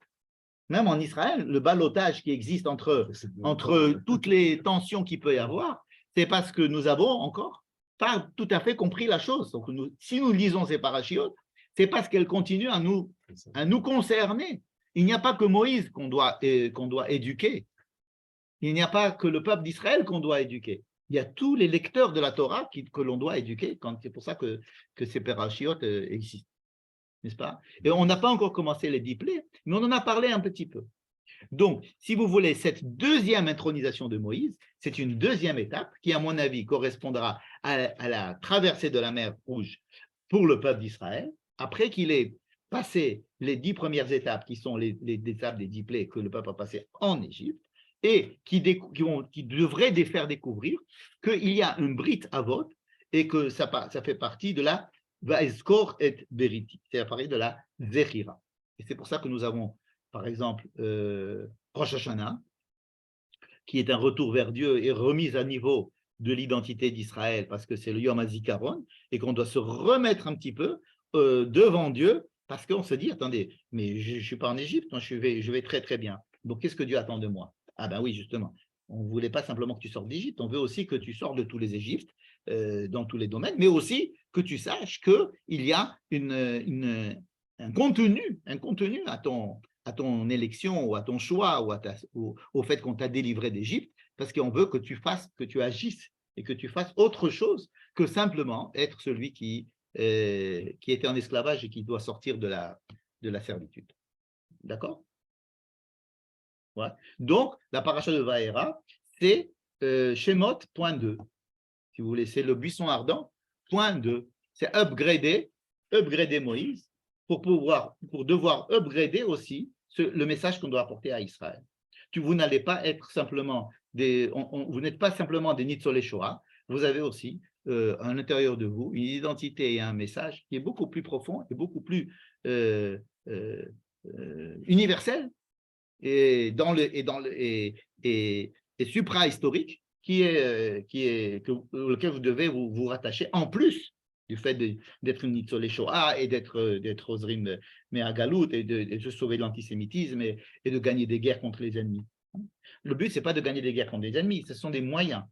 Même en Israël, le ballottage qui existe entre toutes les tensions qu'il peut y avoir, c'est parce que nous avons encore pas tout à fait compris la chose. Donc, si nous lisons ces parachiotes, c'est parce qu'elles continuent à nous concerner. Il n'y a pas que Moïse qu'on doit éduquer. Il n'y a pas que le peuple d'Israël qu'on doit éduquer. Il y a tous les lecteurs de la Torah que l'on doit éduquer. C'est pour ça que ces parachiotes existent. N'est-ce pas? Et on n'a pas encore commencé les diplés, mais on en a parlé un petit peu. Donc, si vous voulez, cette deuxième intronisation de Moïse, c'est une deuxième étape qui, à mon avis, correspondra à la traversée de la mer Rouge pour le peuple d'Israël, après qu'il ait passé les 10 premières étapes, qui sont les étapes des diplés que le peuple a passées en Égypte, et qui devraient faire découvrir qu'il y a une Brit Avot et que ça fait partie de la Vaeskor et Beriti, c'est à partir de la Zechira. Et c'est pour ça que nous avons, par exemple, Rosh Hashanah, qui est un retour vers Dieu et remise à niveau de l'identité d'Israël, parce que c'est le Yom HaZikaron, et qu'on doit se remettre un petit peu devant Dieu, parce qu'on se dit, attendez, mais je ne suis pas en Égypte, je vais très très bien. Donc qu'est-ce que Dieu attend de moi? Ah ben oui, justement, on ne voulait pas simplement que tu sortes d'Égypte, on veut aussi que tu sortes de tous les Égyptes, dans tous les domaines, mais aussi que tu saches qu'il y a un contenu à ton élection ou à ton choix ou au fait qu'on t'a délivré d'Égypte, parce qu'on veut que tu agisses et que tu fasses autre chose que simplement être celui qui était en esclavage et qui doit sortir de la servitude. D'accord? Ouais. Donc, la paracha de Vaera, c'est Shemot, point 2. Si vous voulez, c'est le buisson ardent, point 2. C'est upgrader Moïse pour devoir upgrader aussi le message qu'on doit apporter à Israël. Vous n'allez pas être simplement vous n'êtes pas simplement des Nitzolei Shoah, vous avez aussi à l'intérieur de vous une identité et un message qui est beaucoup plus profond et beaucoup plus universel et supra-historique auquel vous devez vous rattacher en plus du fait d'être une Nitzolei Shoah et d'être Ozrim Me'agalout et de sauver de l'antisémitisme et de gagner des guerres contre les ennemis. Le but, ce n'est pas de gagner des guerres contre les ennemis, ce sont des moyens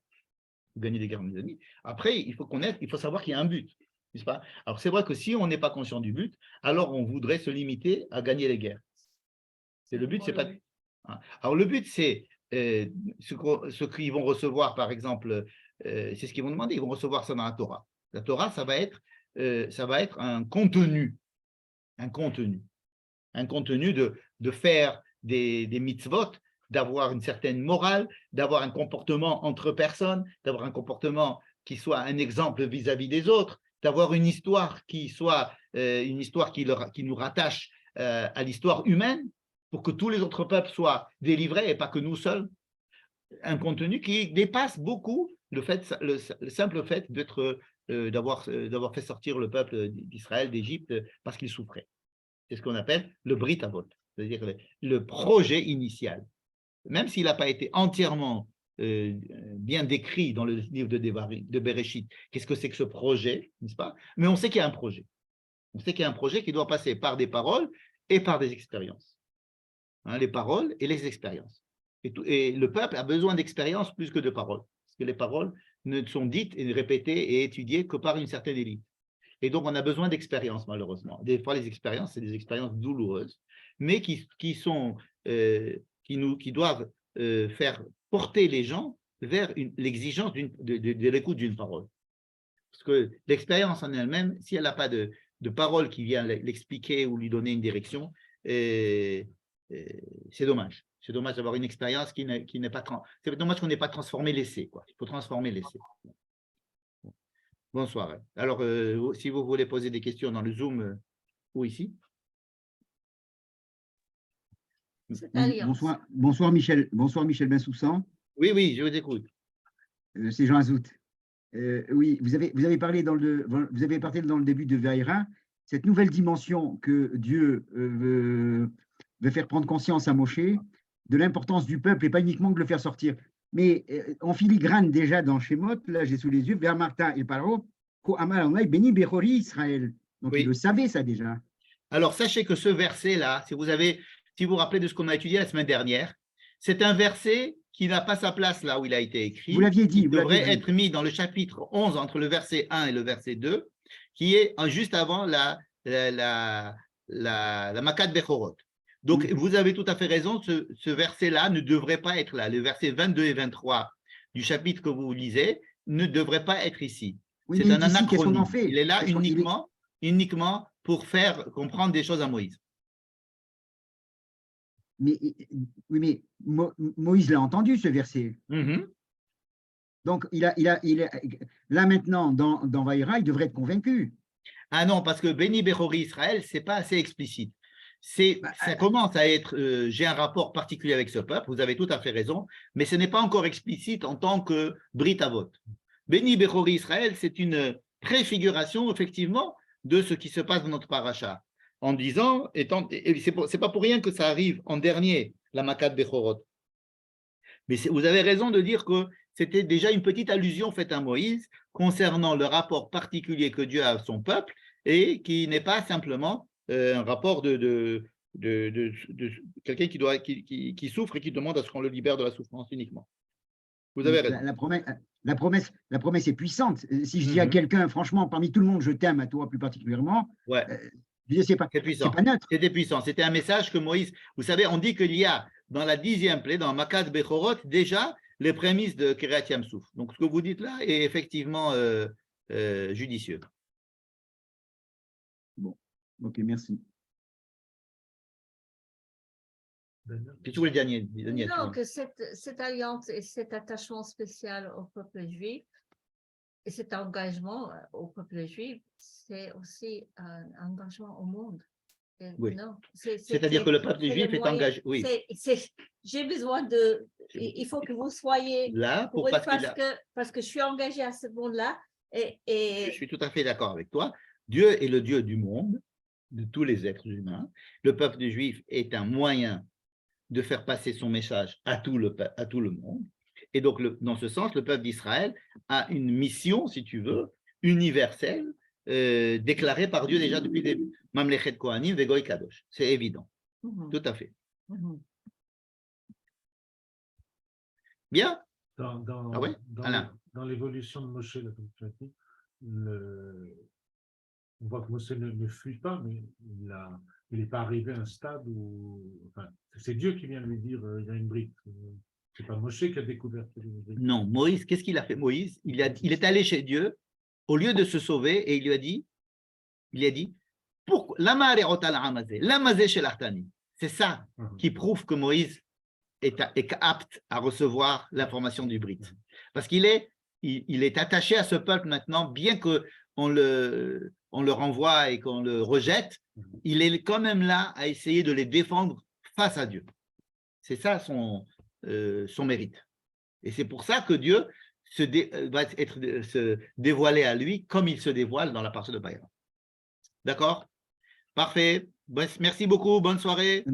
de gagner des guerres contre les ennemis. Après, il faut savoir qu'il y a un but, n'est-ce pas? Alors, c'est vrai que si on n'est pas conscient du but, alors on voudrait se limiter à gagner les guerres. Le but, c'est pas… Alors, le but, c'est ce qu'ils vont recevoir, par exemple, c'est ce qu'ils vont demander, ils vont recevoir ça dans la Torah. La Torah, ça va être un contenu de faire des mitzvot, d'avoir une certaine morale, d'avoir un comportement entre personnes, d'avoir un comportement qui soit un exemple vis-à-vis des autres, d'avoir une histoire qui soit une histoire qui nous rattache à l'histoire humaine, pour que tous les autres peuples soient délivrés et pas que nous seuls. Un contenu qui dépasse beaucoup le simple fait d'avoir fait sortir le peuple d'Israël d'Égypte parce qu'il souffrait. C'est ce qu'on appelle le Brit Avot, c'est-à-dire le projet initial. Même s'il n'a pas été entièrement bien décrit dans le livre de Bereshit, qu'est-ce que c'est que ce projet, n'est-ce pas? Mais on sait qu'il y a un projet. On sait qu'il y a un projet qui doit passer par des paroles et par des expériences. Les paroles et les expériences. Et le peuple a besoin d'expérience plus que de paroles. Parce que les paroles ne sont dites et répétées et étudiées que par une certaine élite. Et donc, on a besoin d'expérience, malheureusement. Des fois, les expériences, c'est des expériences douloureuses, mais qui doivent faire porter les gens vers l'exigence de l'écoute d'une parole. Parce que l'expérience en elle-même, si elle n'a pas de parole qui vient l'expliquer ou lui donner une direction, c'est dommage. C'est dommage d'avoir une expérience qui n'est pas… C'est dommage qu'on n'ait pas transformé l'essai. Il faut transformer l'essai. Bonsoir. Alors, si vous voulez poser des questions dans le Zoom ou ici. Bonsoir Michel. Bonsoir Michel Bensoussan. Oui, je vous écoute. C'est Jean Azout. Oui, vous avez parlé dans le début de Vaïra, cette nouvelle dimension que Dieu veut faire prendre conscience à Moshe de l'importance du peuple et pas uniquement de le faire sortir. Mais en filigrane déjà dans Shemot, là j'ai sous les yeux, vers Martin et Paro, béni Bechori Israël. Donc oui. Il le savait ça déjà. Alors sachez que ce verset-là, si vous vous rappelez de ce qu'on a étudié la semaine dernière, c'est un verset qui n'a pas sa place là où il a été écrit. Vous l'aviez dit. Il devrait être mis dans le chapitre 11 entre le verset 1 et le verset 2, qui est juste avant la Makat Bechorot. Donc, vous avez tout à fait raison, ce verset-là ne devrait pas être là. Le verset 22 et 23 du chapitre que vous lisez ne devrait pas être ici. Oui, c'est un anachronisme. Fait il est là uniquement pour faire comprendre des choses à Moïse. Mais Moïse l'a entendu, ce verset. Donc, là maintenant, dans Vaïra, il devrait être convaincu. Ah non, parce que Béni Bechori Israël, ce n'est pas assez explicite. Ça commence à être, j'ai un rapport particulier avec ce peuple, vous avez tout à fait raison, mais ce n'est pas encore explicite en tant que Brit Avot. Béni Bechori Israël, c'est une préfiguration, effectivement, de ce qui se passe dans notre paracha. En disant, c'est pas pour rien que ça arrive en dernier, la Makat Bechorot. Mais vous avez raison de dire que c'était déjà une petite allusion faite à Moïse concernant le rapport particulier que Dieu a à son peuple et qui n'est pas simplement un rapport de quelqu'un qui souffre et qui demande à ce qu'on le libère de la souffrance uniquement. Vous avez raison. La promesse est puissante. Si je dis à quelqu'un, franchement, parmi tout le monde, je t'aime, à toi plus particulièrement, ouais. C'est pas neutre. C'était puissant. C'était un message que Moïse, vous savez, on dit qu'il y a dans la 10e plaie, dans Makat Bechorot, déjà les prémices de Kiryat Yamsouf. Donc, ce que vous dites là est effectivement judicieux. Bon, ok, merci. C'est tout le dernier. Non, que cette alliance et cet attachement spécial au peuple juif et cet engagement au peuple juif, c'est aussi un engagement au monde. Oui. C'est-à-dire que le peuple juif est engagé. Oui. J'ai besoin il faut que vous soyez là parce que je suis engagée à ce monde-là. Et je suis tout à fait d'accord avec toi. Dieu est le Dieu du monde, de tous les êtres humains. Le peuple juif est un moyen de faire passer son message à tout le monde. Et donc, dans ce sens, le peuple d'Israël a une mission, si tu veux, universelle, déclarée par Dieu déjà depuis le début. Mamlechet Kohanim vegoy kadosh. C'est évident. Tout à fait. Bien. Dans l'évolution de Moshe, on voit que Moshe ne fuit pas, mais il n'est pas arrivé à un stade où… Enfin, c'est Dieu qui vient lui dire il y a une brique. Ce n'est pas Moshe qui a découvert qu'il y a une brique. Non, Moïse, qu'est-ce qu'il a fait Moïse, il est allé chez Dieu, au lieu de se sauver, et il lui a dit, pourquoi c'est ça qui prouve que Moïse est apte à recevoir l'information du Brit. Parce qu'il est attaché à ce peuple maintenant, bien qu'on le renvoie et qu'on le rejette, il est quand même là à essayer de les défendre face à Dieu. C'est ça son mérite. Et c'est pour ça que Dieu va se dévoiler à lui comme il se dévoile dans la partie de Vaïra. D'accord? Parfait. Merci beaucoup. Bonne soirée.